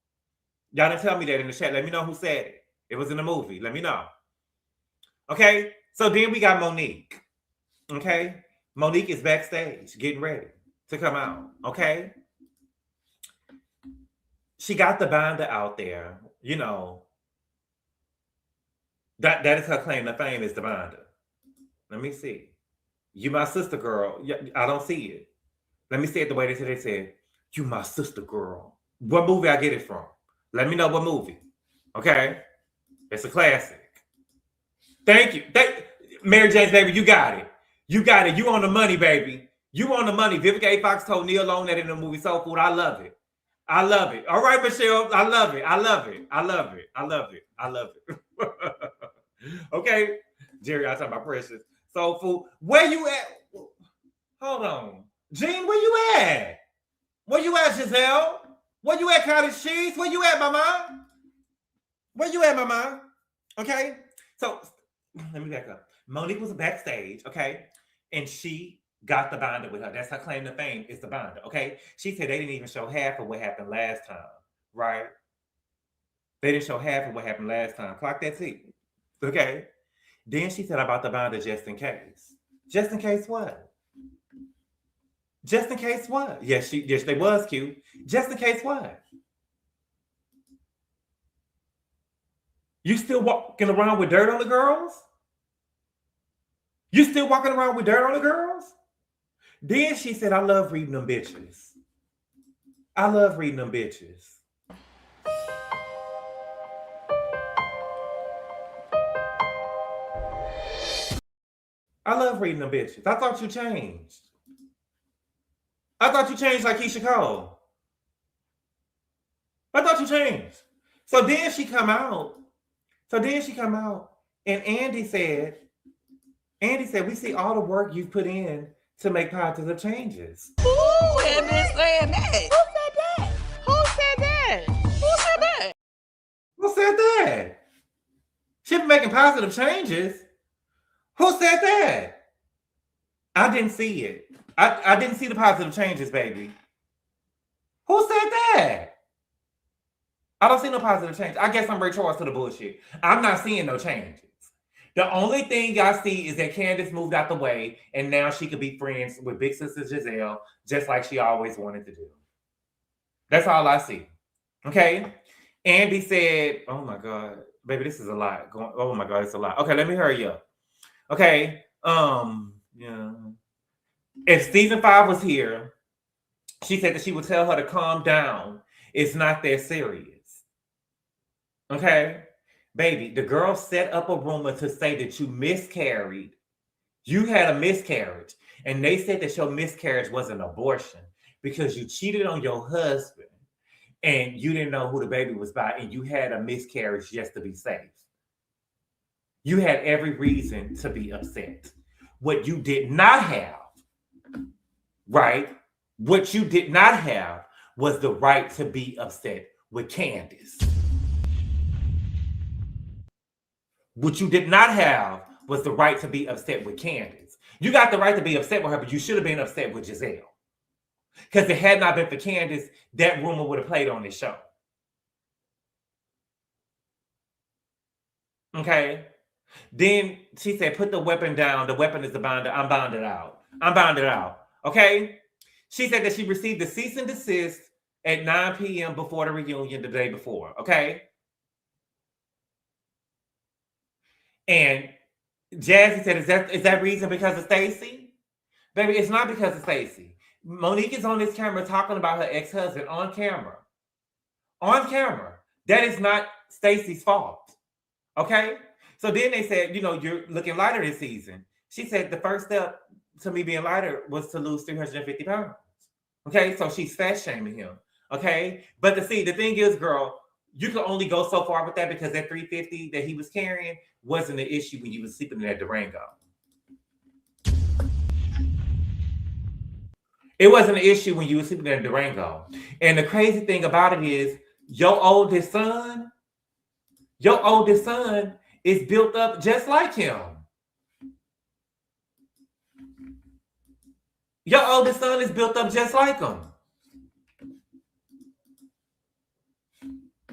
Y'all didn't tell me that in the chat. Let me know who said it. It was in the movie. Let me know. Okay? So then we got Monique. Okay? Monique is backstage getting ready to come out. Okay? She got the binder out there. You know. That is her claim to fame is the binder. Let me see. You my sister girl. I don't see it. Let me say it the way they said. You my sister girl. What movie I get it from? Let me know what movie. Okay? It's a classic. Thank you. Mary Jane's baby, you got it. You got it. You on the money, baby. You on the money. Vivica A. Fox told Neil Long that in the movie Soul Food. I love it. I love it. All right, Michelle. I love it. I love it. I love it. I love it. I love it. Okay. Jerry, I talking about Precious. Soul Food. Where you at? Hold on. Jean, where you at? Where you at, Giselle? Where you at, Cottage Cheese? Where you at, mama? Where you at, mama? Okay. So let me back up. Monique was backstage, okay? And she got the binder with her. That's her claim to fame is the binder, okay? She said they didn't even show half of what happened last time, right? They didn't show half of what happened last time. Clock that T, okay? Then she said about the binder just in case. Just in case what? Just in case what? Yes, they was cute. Just in case what? You still walking around with dirt on the girls? You still walking around with dirt on the girls? Then she said, I love reading them bitches. I love reading them bitches. I love reading them bitches. I thought you changed. I thought you changed like Keisha Cole. I thought you changed. So then she come out. And Andy said, we see all the work you've put in to make positive changes. Who had been saying that? Who said that? Who said that? Who said that? Who said that? She been making positive changes. Who said that? I didn't see it. I didn't see the positive changes, baby. Who said that? I don't see no positive change. I guess I'm Ray Charles to the bullshit. I'm not seeing no changes. The only thing I see is that Candace moved out the way and now she could be friends with Big Sister Giselle just like she always wanted to do. That's all I see. Okay? Andy said, oh my God, baby, this is a lot. Oh my God, it's a lot. Okay, let me hurry up. Okay. Yeah. If season 5 was here, She said that she would tell her to calm down. It's not that serious. Okay? Baby, the girl set up a rumor to say that you miscarried. You had a miscarriage. And they said that your miscarriage was an abortion because you cheated on your husband and you didn't know who the baby was by and you had a miscarriage just to be safe. You had every reason to be upset. What you did not have, right? What you did not have was the right to be upset with Candace. What you did not have was the right to be upset with Candace. You got the right to be upset with her, but you should have been upset with Giselle. Because if it had not been for Candace, that rumor would have played on this show. Okay? Then she said, put the weapon down. The weapon is the bounder. I'm bounded out. I'm bounded out. Okay? She said that she received the cease and desist at 9 p.m. before the reunion the day before. Okay? And Jassi said, is that reason because of Stacey? Baby, it's not because of Stacey. Monique is on this camera talking about her ex-husband on camera. On camera. That is not Stacey's fault. Okay? So then they said, you're looking lighter this season. She said the first step to me being lighter was to lose 350 pounds. Okay? So she's fat shaming him. Okay? But the thing is, girl, you can only go so far with that because that 350 that he was carrying wasn't the issue when you were sleeping in that Durango. It wasn't an issue when you were sleeping in a Durango. And the crazy thing about it is your oldest son is built up just like him. Your oldest son is built up just like him.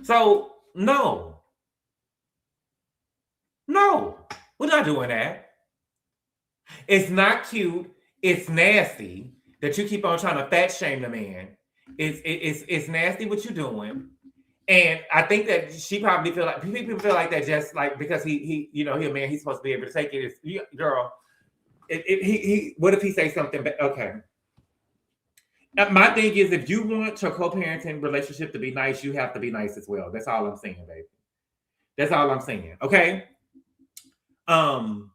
So, no, we're not doing that. It's not cute. It's nasty that you keep on trying to fat shame the man. It's nasty what you're doing. And I think that she probably people feel like that just like because he a man, he's supposed to be able to take it. Girl, what if he say something? Okay. My thing is, if you want your co-parenting relationship to be nice, you have to be nice as well. That's all I'm saying, baby. That's all I'm saying. Okay. Then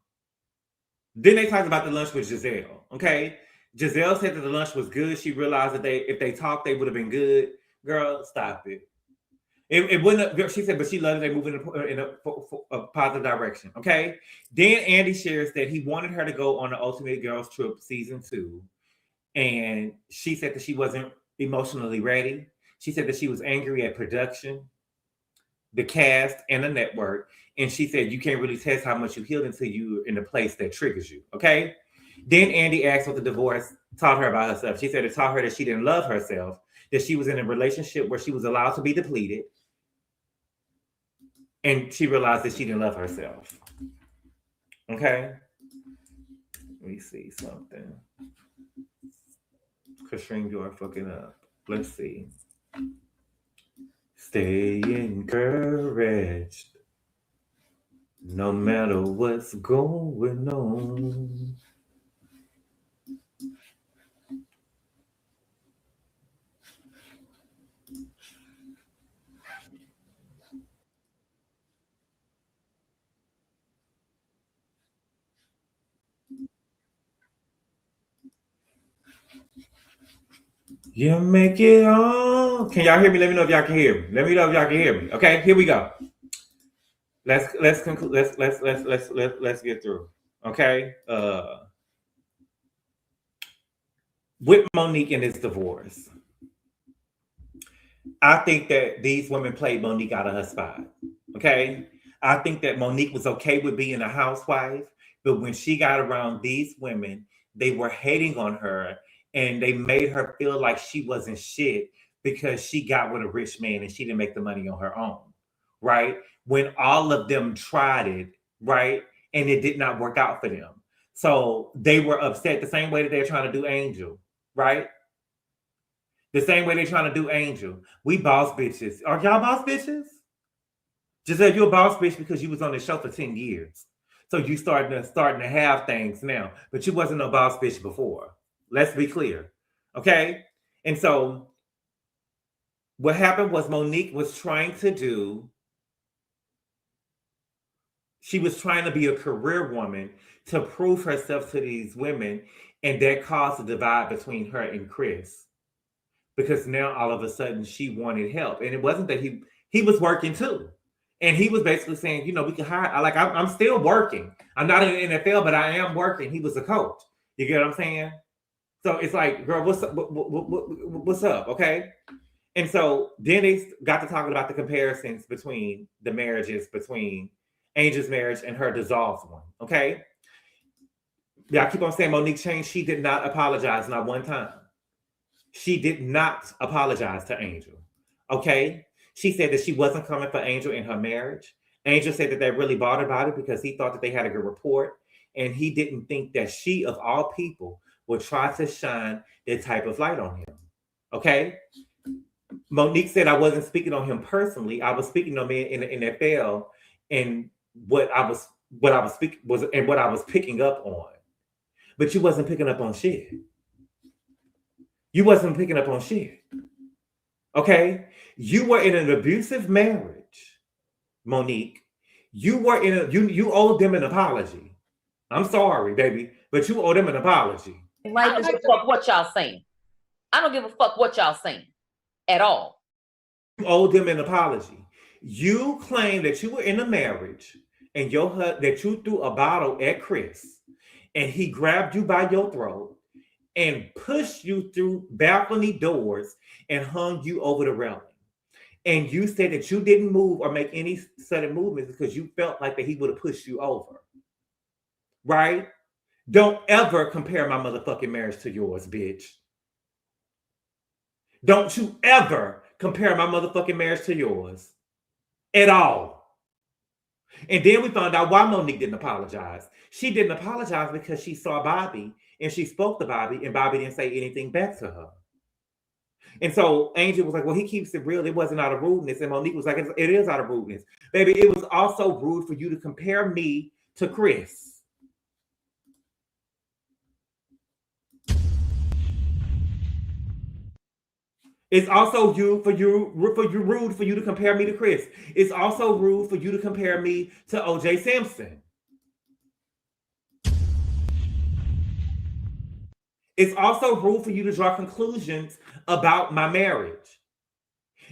they talked about the lunch with Giselle. Okay. Giselle said that the lunch was good. She realized that if they talked, they would have been good. Girl, stop it. It wouldn't have, she said, but she loved it. They moving in a positive direction. Okay. Then Andy shares that he wanted her to go on the Ultimate Girls Trip season 2. And she said that she wasn't emotionally ready. She said that she was angry at production, the cast, and the network. And she said, you can't really test how much you healed until you're in a place that triggers you. Okay. Then Andy asked what the divorce taught her about herself. She said it taught her that she didn't love herself, that she was in a relationship where she was allowed to be depleted. And she realized that she didn't love herself. Okay. Let me see something. Katrine, you are fucking up. Let's see. Stay encouraged. No matter what's going on. You make it all. Can y'all hear me? Let me know if y'all can hear me. Let me know if y'all can hear me. Okay, here we go. Let's conclude. Let's get through. Okay. With Monique and his divorce, I think that these women played Monique out of her spot. Okay. I think that Monique was okay with being a housewife, but when she got around these women, they were hating on her. And they made her feel like she wasn't shit because she got with a rich man and she didn't make the money on her own, right? When all of them tried it, right? And it did not work out for them. So they were upset the same way that they're trying to do Angel, right? The same way they're trying to do Angel. We boss bitches. Are y'all boss bitches? Giselle, you're a boss bitch because you was on the show for 10 years. So you starting to have things now, but you wasn't a boss bitch before. Let's be clear. Okay. And so what happened was Monique was trying to do, she was trying to be a career woman to prove herself to these women, and that caused a divide between her and Chris. Because now all of a sudden she wanted help. And it wasn't that he was working too. And he was basically saying, you know, we can hire, like, I'm still working. I'm not in the NFL, but I am working. He was a coach. You get what I'm saying? So it's like, girl, what's up? What's up? Okay. And so then they got to talking about the comparisons between the marriages, between Angel's marriage and her dissolved one. Okay. Yeah, I keep on saying Monique changed. She did not apologize, not one time. She did not apologize to Angel. Okay. She said that she wasn't coming for Angel in her marriage. Angel said that that really bothered about it because he thought that they had a good rapport. And he didn't think that she, of all people, would try to shine that type of light on him. Okay. Monique said I wasn't speaking on him personally. I was speaking on me in the NFL, and what I was speaking was, and what I was picking up on. But you wasn't picking up on shit. You wasn't picking up on shit. Okay? You were in an abusive marriage, Monique. You were in a you owed them an apology. I'm sorry, baby, but you owe them an apology. I don't give a fuck what y'all saying. I don't give a fuck what y'all saying at all. You owe them an apology. You claim that you were in a marriage and that you threw a bottle at Chris and he grabbed you by your throat and pushed you through balcony doors and hung you over the railing. And you said that you didn't move or make any sudden movements because you felt like that he would have pushed you over. Right? Don't ever compare my motherfucking marriage to yours, bitch. Don't you ever compare my motherfucking marriage to yours. At all. And then we found out why Monique didn't apologize. She didn't apologize because she saw Bobby and she spoke to Bobby and Bobby didn't say anything back to her. And so Angel was like, well, he keeps it real. It wasn't out of rudeness. And Monique was like, it is out of rudeness. Baby, it was also rude for you to compare me to Chris. It's also rude for you to compare me to Chris. It's also rude for you to compare me to O.J. Simpson. It's also rude for you to draw conclusions about my marriage.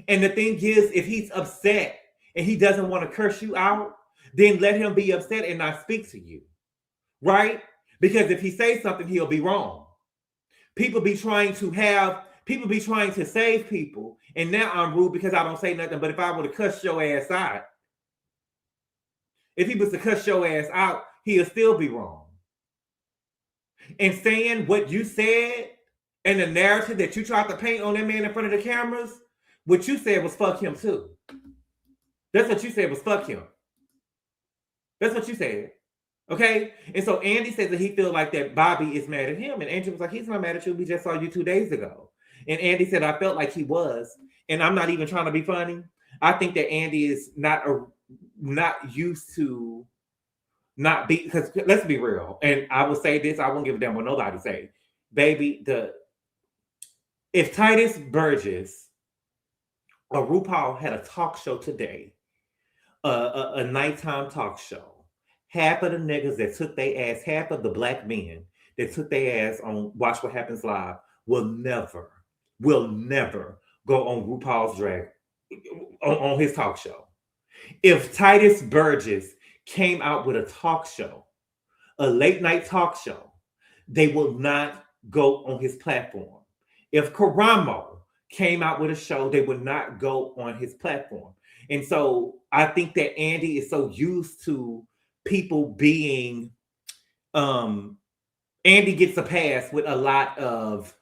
And the thing is, if he's upset and he doesn't want to curse you out, then let him be upset and not speak to you. Right? Because if he says something, he'll be wrong. People be trying to save people, and now I'm rude because I don't say nothing. But if I were to cuss your ass out, if he was to cuss your ass out, he'll still be wrong. And saying what you said and the narrative that you tried to paint on that man in front of the cameras, what you said was fuck him too. That's what you said was fuck him. That's what you said. Okay? And so Andy says that he feels like that Bobby is mad at him. And Angel was like, he's not mad at you. We just saw you 2 days ago. And Andy said, I felt like he was. And I'm not even trying to be funny. I think that Andy is not used to not be, because let's be real. And I will say this, I won't give a damn what nobody say. Baby, if Titus Burgess or RuPaul had a talk show today, a nighttime talk show, half of the niggas that took their ass, half of the black men that took their ass on Watch What Happens Live will never go on RuPaul's drag on his talk show. If Titus Burgess came out with a talk show, a late night talk show, they will not go on his platform. If Karamo came out with a show, they would not go on his platform. And so I think that Andy is so used to people being, Andy gets a pass with a lot of,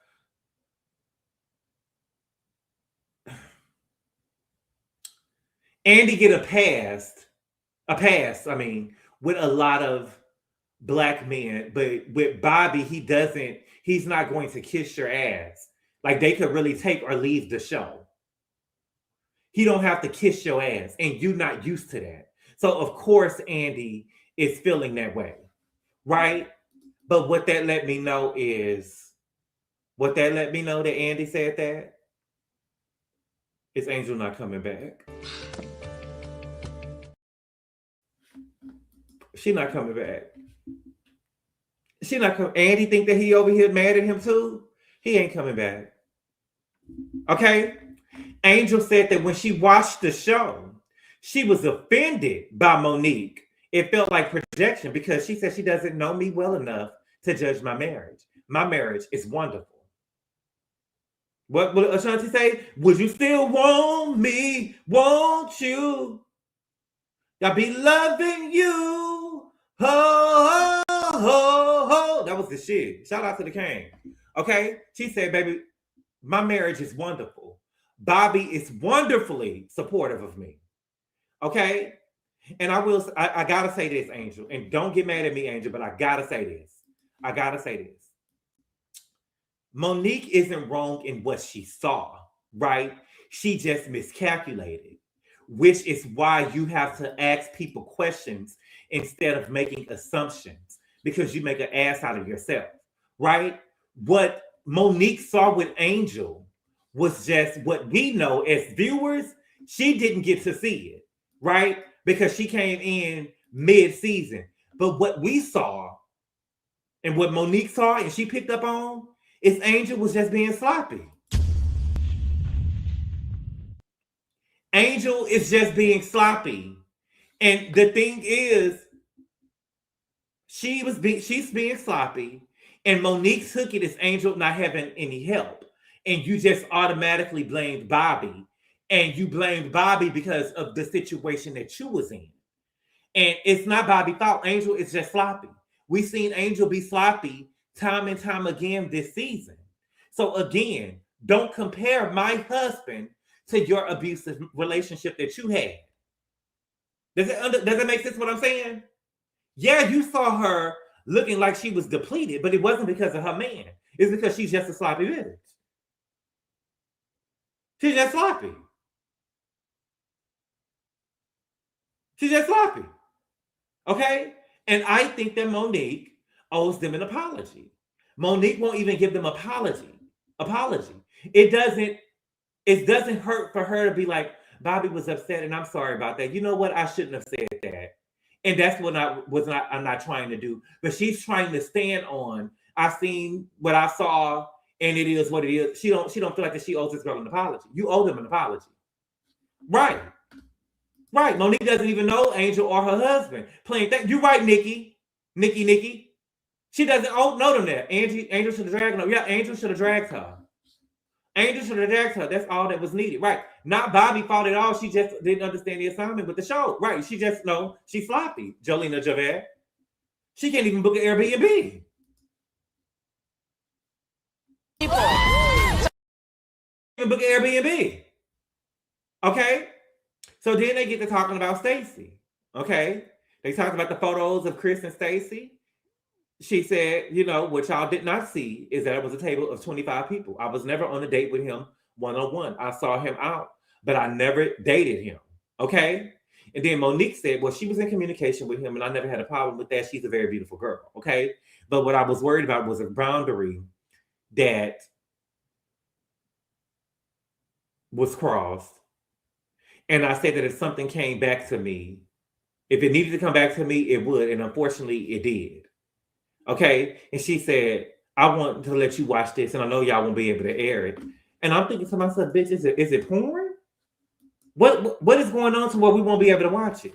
Andy get a pass, with a lot of black men, but with Bobby, he's not going to kiss your ass. Like they could really take or leave the show. He don't have to kiss your ass, and you're not used to that. So of course, Andy is feeling that way, right? But what that let me know is What that let me know that Andy said that is Angel not coming back. She not coming back. She not coming. Andy think that he over here mad at him too. He ain't coming back. Okay? Angel said that when she watched the show, she was offended by Monique. It felt like projection because she said she doesn't know me well enough to judge my marriage. My marriage is wonderful. What will Ashanti say? Would you still want me? Won't you? I'll be loving you. Ho, ho, ho, ho. That was the shit. Shout out to the king. Okay? She said, baby, my marriage is wonderful. Bobby is wonderfully supportive of me. Okay? And I gotta say this, Angel. And don't get mad at me, Angel, but I gotta say this. Monique isn't wrong in what she saw, right? She just miscalculated, which is why you have to ask people questions instead of making assumptions, because you make an ass out of yourself, right? What Monique saw with Angel was just what we know as viewers. She didn't get to see it, right? Because she came in mid-season. But what we saw and what Monique saw and she picked up on is Angel was just being sloppy. Angel is just being sloppy. And the thing is, she's being sloppy, and Monique took it as Angel not having any help. And you just automatically blamed Bobby. And you blamed Bobby because of the situation that you was in. And it's not Bobby's fault. Angel is just sloppy. We've seen Angel be sloppy time and time again this season. So again, don't compare my husband to your abusive relationship that you had. Does it make sense what I'm saying? Yeah, you saw her looking like she was depleted, but it wasn't because of her man. It's because she's just a sloppy bitch. She's just sloppy. She's just sloppy. Okay? And I think that Monique owes them an apology. Monique won't even give them apology. It doesn't hurt for her to be like, Bobby was upset and I'm sorry about that. You know what? I shouldn't have said that. And that's what I'm not trying to do. But she's trying to stand on, I seen what I saw and it is what it is. She don't feel like that she owes this girl an apology. You owe them an apology. Right. Monique doesn't even know Angel or her husband playing that. You're right, Nikki. She doesn't know them that. Angel should have dragged her. Yeah, Angel should have dragged her. That's all that was needed. Right. Not Bobby's fault at all. She just didn't understand the assignment with the show. Right. She's sloppy. Jolena Javert. She can't even book an Airbnb. Book an Airbnb. Okay. So then they get to talking about Stacey. Okay. They talked about the photos of Chris and Stacey. She said, what y'all did not see is that it was a table of 25 people. I was never on a date with him one-on-one. I saw him out, but I never dated him. Okay. And then Monique said, well, she was in communication with him and I never had a problem with that. She's a very beautiful girl. Okay. But what I was worried about was a boundary that was crossed. And I said that if something came back to me, if it needed to come back to me, it would. And unfortunately, it did. Okay. And she said, I want to let you watch this. And I know y'all won't be able to air it. And I'm thinking to myself, bitch, is it porn? What is going on to where we won't be able to watch it?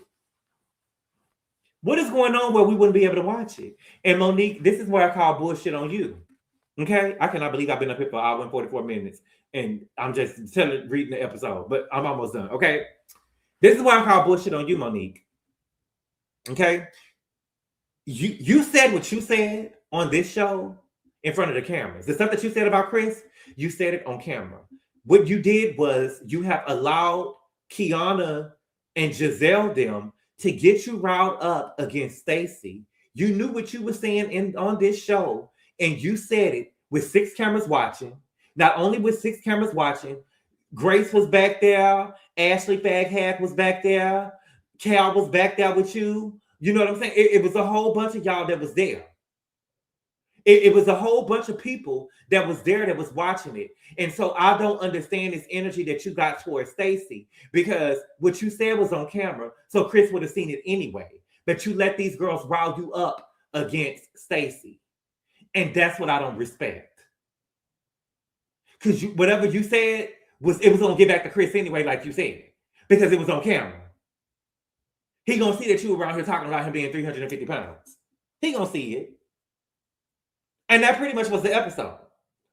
What is going on where we wouldn't be able to watch it? And Monique, this is where I call bullshit on you. Okay. I cannot believe I've been up here for an hour and 44 minutes. And I'm just reading the episode, but I'm almost done. Okay. This is why I call bullshit on you, Monique. Okay. You said what you said on this show in front of the cameras. The stuff that you said about Chris, you said it on camera. What you did was you have allowed Keiarna and Giselle them to get you riled up against Stacey. You knew what you were saying on this show, and you said it with 6 cameras watching. Not only with 6 cameras watching, Grace was back there, Ashley Faghat was back there, Cal was back there with you. You know what I'm saying? It was a whole bunch of y'all that was there. It was a whole bunch of people that was there that was watching it. And so I don't understand this energy that you got towards Stacey, because what you said was on camera. So Chris would have seen it anyway. But you let these girls rile you up against Stacey. And that's what I don't respect. Because whatever you said, it was going to get back to Chris anyway, like you said. Because it was on camera. He going to see that you around here talking about him being 350 pounds. He going to see it. And that pretty much was the episode.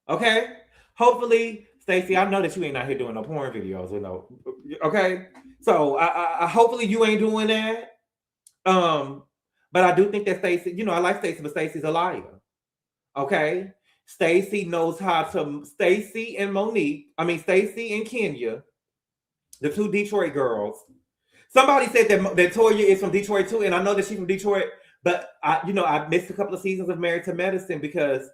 Okay? Hopefully, Stacey, I know that you ain't out here doing no porn videos or no. Okay? So I hopefully you ain't doing that. But I do think that Stacey, you know, I like Stacey, but Stacey's a liar. Okay? Stacey knows how to. Stacey and Stacey and Kenya, the two Detroit girls. Somebody said that Toya is from Detroit too, and I know that she's from Detroit. But I missed a couple of seasons of Married to Medicine because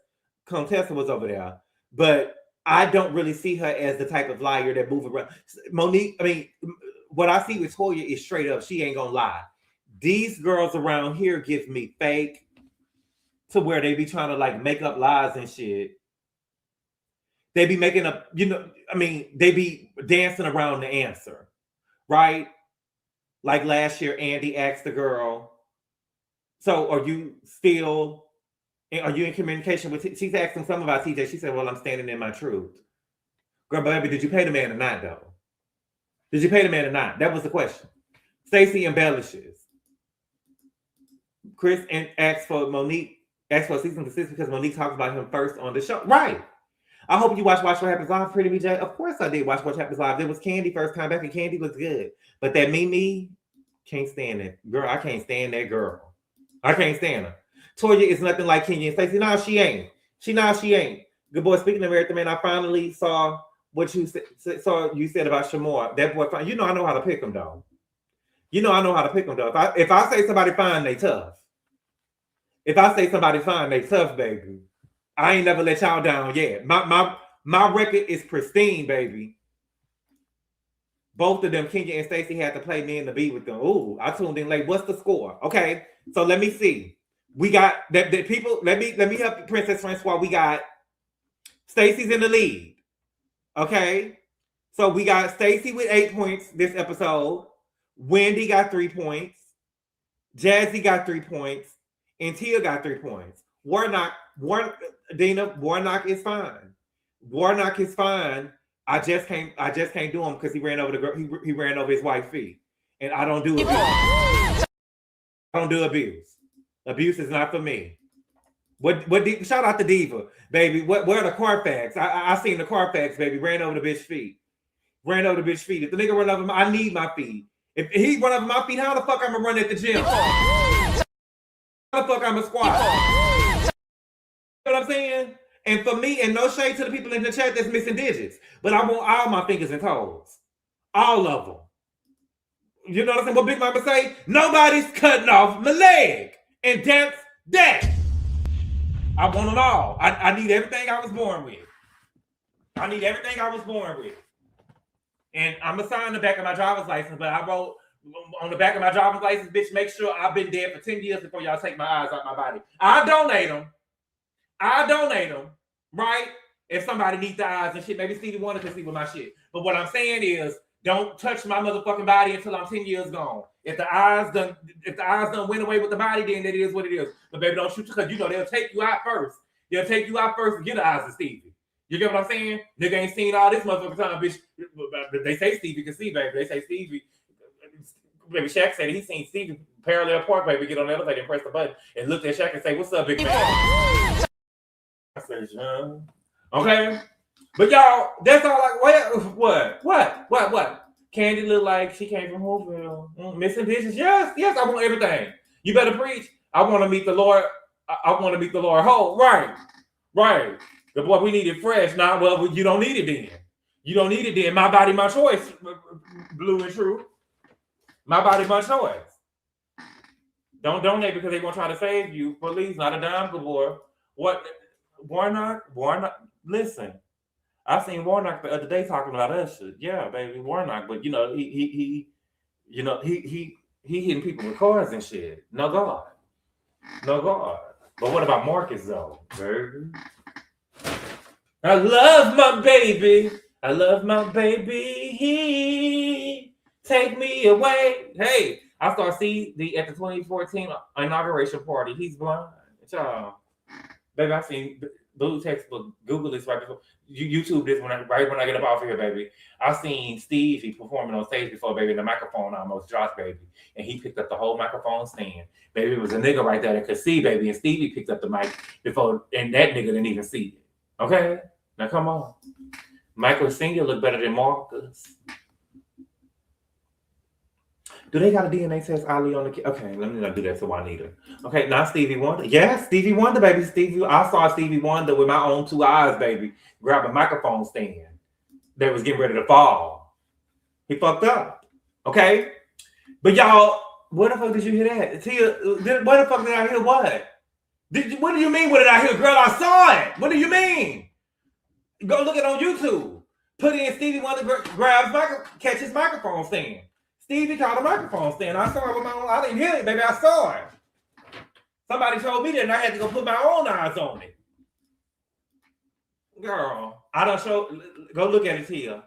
Contessa was over there. But I don't really see her as the type of liar that move around. Monique, what I see with Toya is straight up. She ain't gonna lie. These girls around here give me fake to where they be trying to like make up lies and shit. They be making up, they be dancing around the answer, right? Like last year, Andy asked the girl, so are you in communication with, she's asking something about TJ. She said, well, I'm standing in my truth. Girl, baby, did you pay the man or not, though? Did you pay the man or not? That was the question. Stacey embellishes. Chris asks for season 6 because Monique talks about him first on the show. Right. I hope you watch What Happens Live, Pretty BJ. Of course I did watch What Happens Live. It was Candy first time back, and Candy looks good. But that Mimi, can't stand it. Girl, I can't stand that girl. I can't stand her. Toya is nothing like Kenya and Stacey. No, she ain't. She ain't. Good boy, speaking of everything, man, I finally saw what you said about Shamor. That boy, fine. I know how to pick him, though. I know how to pick them, though. If I say somebody fine, they tough. If I say somebody fine, they tough, baby. I ain't never let y'all down yet. My record is pristine, baby. Both of them, Kenya and Stacey, had to play me in the beat with them. Ooh, I tuned in late. What's the score? Okay, so let me see. We got the people. Let me help Princess Francois. We got Stacey's in the lead. Okay, so we got Stacey with 8 points this episode. Wendy got 3 points. Jassi got 3 points. And Tia got 3 points. Warnock is fine. Warnock is fine. I just can't do him because he ran over the girl. He ran over his wife's feet. And I don't do abuse. I don't do abuse. Abuse is not for me. Shout out to Diva, baby. Where are the Carfax? I seen the Carfax, baby. Ran over the bitch feet. Ran over the bitch feet. If the nigga run over I need my feet. If he run over my feet, how the fuck I'm gonna run at the gym? How the fuck I'm a squat? You know what I'm saying? And for me, and no shade to the people in the chat that's missing digits, but I want all my fingers and toes. All of them. You know what I'm saying? What Big Mama say? Nobody's cutting off my leg. And that's that. I want them all. I need everything I was born with. I need everything I was born with. And I'm going to sign the back of my driver's license, but I wrote on the back of my driver's license, bitch, make sure I've been dead for 10 years before y'all take my eyes out my body. I donate them, right? If somebody needs the eyes and shit, maybe Stevie Wonder can see with my shit. But what I'm saying is, don't touch my motherfucking body until I'm 10 years gone. If the eyes done went away with the body, then it is what it is. But baby, don't shoot, because they'll take you out first. They'll take you out first and get the eyes of Stevie. You get what I'm saying? Nigga ain't seen all this motherfucking time, bitch. They say Stevie can see, baby. They say Stevie. Baby, Shaq said he seen Stevie parallel park, baby, get on the elevator and press the button and look at Shaq and say, "What's up, big man?" I said, John. Okay? But y'all, that's all what? Candy look like she came from Hooville. Missing dishes? Yes, I want everything. You better preach. I want to meet the Lord. I want to meet the Lord whole. Right. The boy, we need it fresh. Nah, well, you don't need it then. My body, my choice. Blue and true. My body, my choice. Don't donate because they won't try to save you. Please, not a dime, GABOR. What? Warnock? Listen. I seen Warnock the other day talking about that shit. Yeah, baby, Warnock. But he hitting people with cars and shit. No God. But what about Marcus though? Baby? I love my baby. I love my baby. Take me away. Hey, I saw CD at the 2014 inauguration party. He's blind. Y'all. Baby, I seen Blue Textbook. Google this right before. YouTube this right when I get up off here, baby. I seen Stevie performing on stage before, baby. The microphone almost dropped, baby. And he picked up the whole microphone stand. Baby, it was a nigga right there that could see, baby. And Stevie picked up the mic before, and that nigga didn't even see it. Okay? Now come on. Michael Sr. look better than Marcus. Do they got a DNA test Ali on the kid? Okay, let me not do that to Juanita. Okay, now Stevie Wonder. Yes, Stevie Wonder, baby. I saw Stevie Wonder with my own 2 eyes, baby, grab a microphone stand that was getting ready to fall. He fucked up. Okay? But y'all, where the fuck did you hear that? Tia, where the fuck did I hear what? What do you mean, what did I hear? Girl, I saw it. What do you mean? Go look it on YouTube. Put in Stevie Wonder catch his microphone stand. Stevie called a microphone stand. I saw it with my own. I didn't hear it, baby. I saw it. Somebody told me that, and I had to go put my own eyes on it. Girl, I don't show. Go look at it, Tia.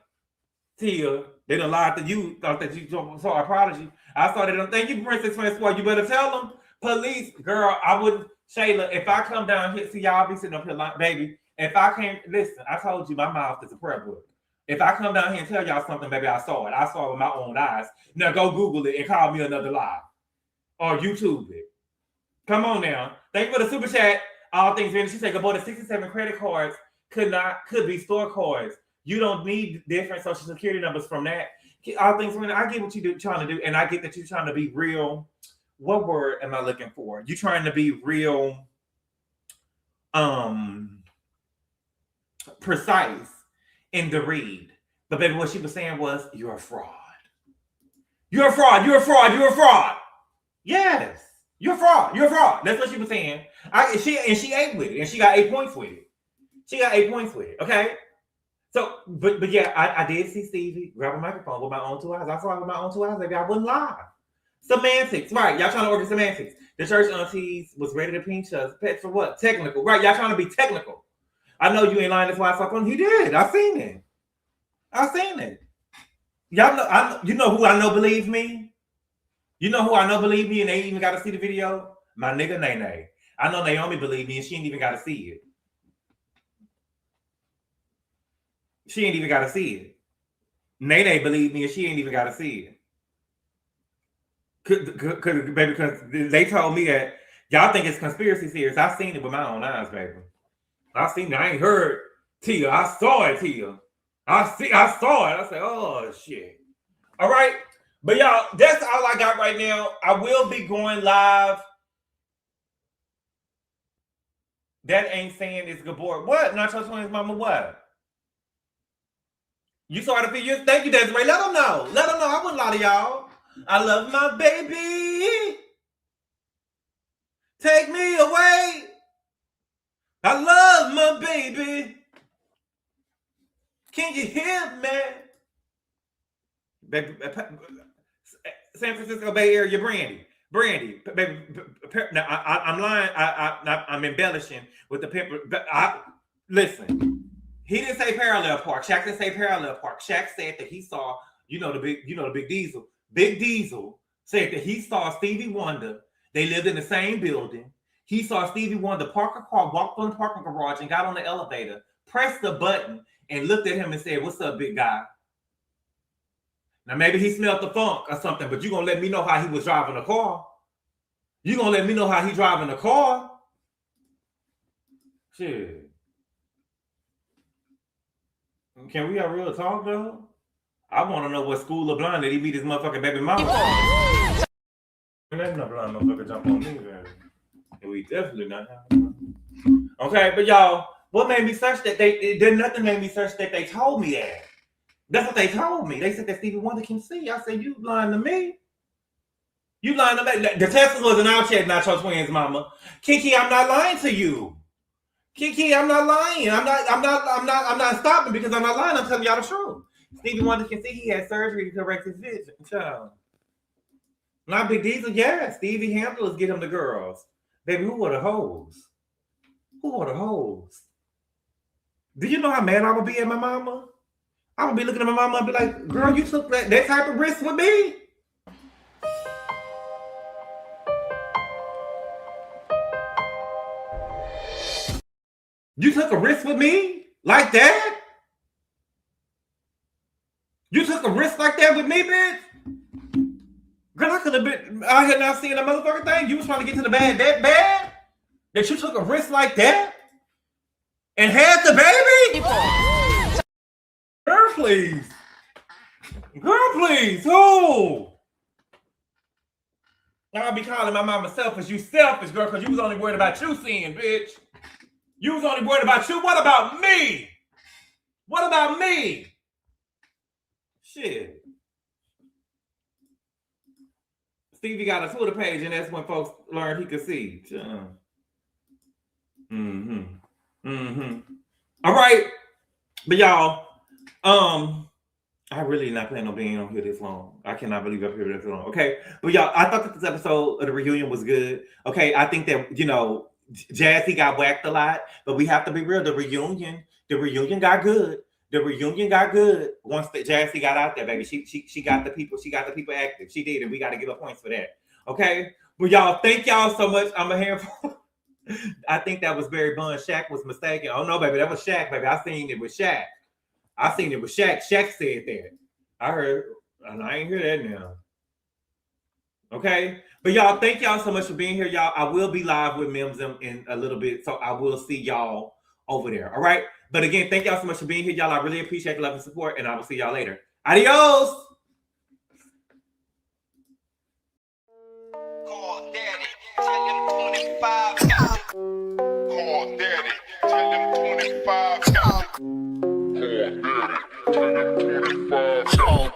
Tia, they done lied to you. Thought that you saw a prodigy. I saw that. Thank you, Princess Francois. You better tell them. Police, girl, I wouldn't. Shayla, if I come down here, see y'all be sitting up here like, baby. If I can't listen, I told you my mouth is a prayer book. If I come down here and tell y'all something, baby, I saw it. I saw it with my own eyes. Now go Google it and call me another lie. Or YouTube it. Come on now. Thank you for the super chat. All things Wendy. She said, about the 67 credit cards could be store cards. You don't need different social security numbers from that. All things Wendy, I get what you're trying to do, and I get that you're trying to be real. What word am I looking for? You're trying to be real precise in the read. But baby, what she was saying was, you're a fraud. You're a fraud. You're a fraud. You're a fraud. Yes. You're a fraud. You're a fraud. That's what she was saying. She ate with it. And she got 8 points with it. She got 8 points with it. Okay? So, but yeah, I did see Stevie grab a microphone with my own 2 eyes. I saw it with my own 2 eyes, baby. I wouldn't lie. Semantics. Right. Y'all trying to order semantics. The church aunties was ready to pinch us. Pet for what? Technical. Right. Y'all trying to be technical. I know you ain't lying. That's why I saw him. He did. I seen it. I seen it. Y'all know. You know who I know believe me. You know who I know believe me, and they even got to see the video. My nigga Nene. I know Naomi believe me, and she ain't even got to see it. She ain't even got to see it. Nene believe me, and she ain't even got to see it. Baby, because they told me that y'all think it's conspiracy theories. I seen it with my own eyes, baby. I seen it. I ain't heard Tia. I saw it, Tia. I saw it. I said, oh shit. All right. But y'all, that's all I got right now. I will be going live. That ain't saying it's GABOR. What? Nacho Twins mama, what? You saw it a few years. Thank you, Desiree. Let them know. Let them know. I wouldn't lie to y'all. I love my baby. Take me away. I love my baby. Can you hear me? Baby, San Francisco Bay Area, Brandy, baby. Now I'm lying. I'm embellishing with the pepper. Listen. He didn't say parallel park. Shaq didn't say parallel park. Shaq said that he saw, the big Diesel. Big Diesel said that he saw Stevie Wonder. They lived in the same building. He saw Stevie Wonder park a car, walk from the parking garage, and got on the elevator, pressed the button, and looked at him and said, "What's up, big guy?" Now maybe he smelled the funk or something, but you're gonna let me know how he was driving the car. You're gonna let me know how he driving the car. Shit. Can we have real talk though? I want to know what school of blind did he meet his motherfucking baby mama. Let no blind motherfucker jump on me, baby. We definitely not have. Okay, but y'all, what made me search that? Nothing made me search that. They told me that. That's what they told me. They said that Stevie Wonder can see. I said, you lying to me? You lying to me? The Tesla was an out chat, not your twins, mama. Kiki, I'm not lying to you. Kiki, I'm not lying. I'm not stopping because I'm not lying. I'm telling y'all the truth. Stevie Wonder can see he had surgery to correct his vision. Child. Not Big Diesel. Yeah, Stevie handlers get him the girls. Baby, who are the hoes? Who are the hoes? Do you know how mad I would be at my mama? I would be looking at my mama and be like, girl, you took that type of risk with me? You took a risk with me? Like that? You took a risk like that with me, bitch? Girl, I could have been out here not seeing that motherfucking thing. You was trying to get to the bad that bad? That you took a risk like that? And had the baby? Girl, please. Girl, please. Who? I'll be calling my mama selfish. You selfish, girl, because you was only worried about you seeing, bitch. You was only worried about you. What about me? What about me? Shit. Stevie got a Twitter page, and that's when folks learned he could see. All right. But y'all, I really not planning on being on here this long. I cannot believe I'm here this long. Okay. But y'all, I thought that this episode of the reunion was good. Okay. I think that, Jassi got whacked a lot, but we have to be real. The reunion got good. The reunion got good once Jassi got out there, baby. She got the people active. She did, and we got to give her points for that. Okay. Well, y'all, thank y'all so much. I'm a handful. I think that was Barry Bond. Shaq was mistaken. Oh no, baby, that was Shaq, baby. I seen it with Shaq. Shaq said that. I heard, and I ain't hear that now. Okay. But y'all, thank y'all so much for being here, y'all. I will be live with Mims in a little bit, so I will see y'all over there. All right. But again, thank y'all so much for being here, y'all. I really appreciate the love and support, and I will see y'all later. Adios. Call daddy, tell him 25 got it. Call daddy, tell him 25 got it. Call daddy, tell him 25 got it. Call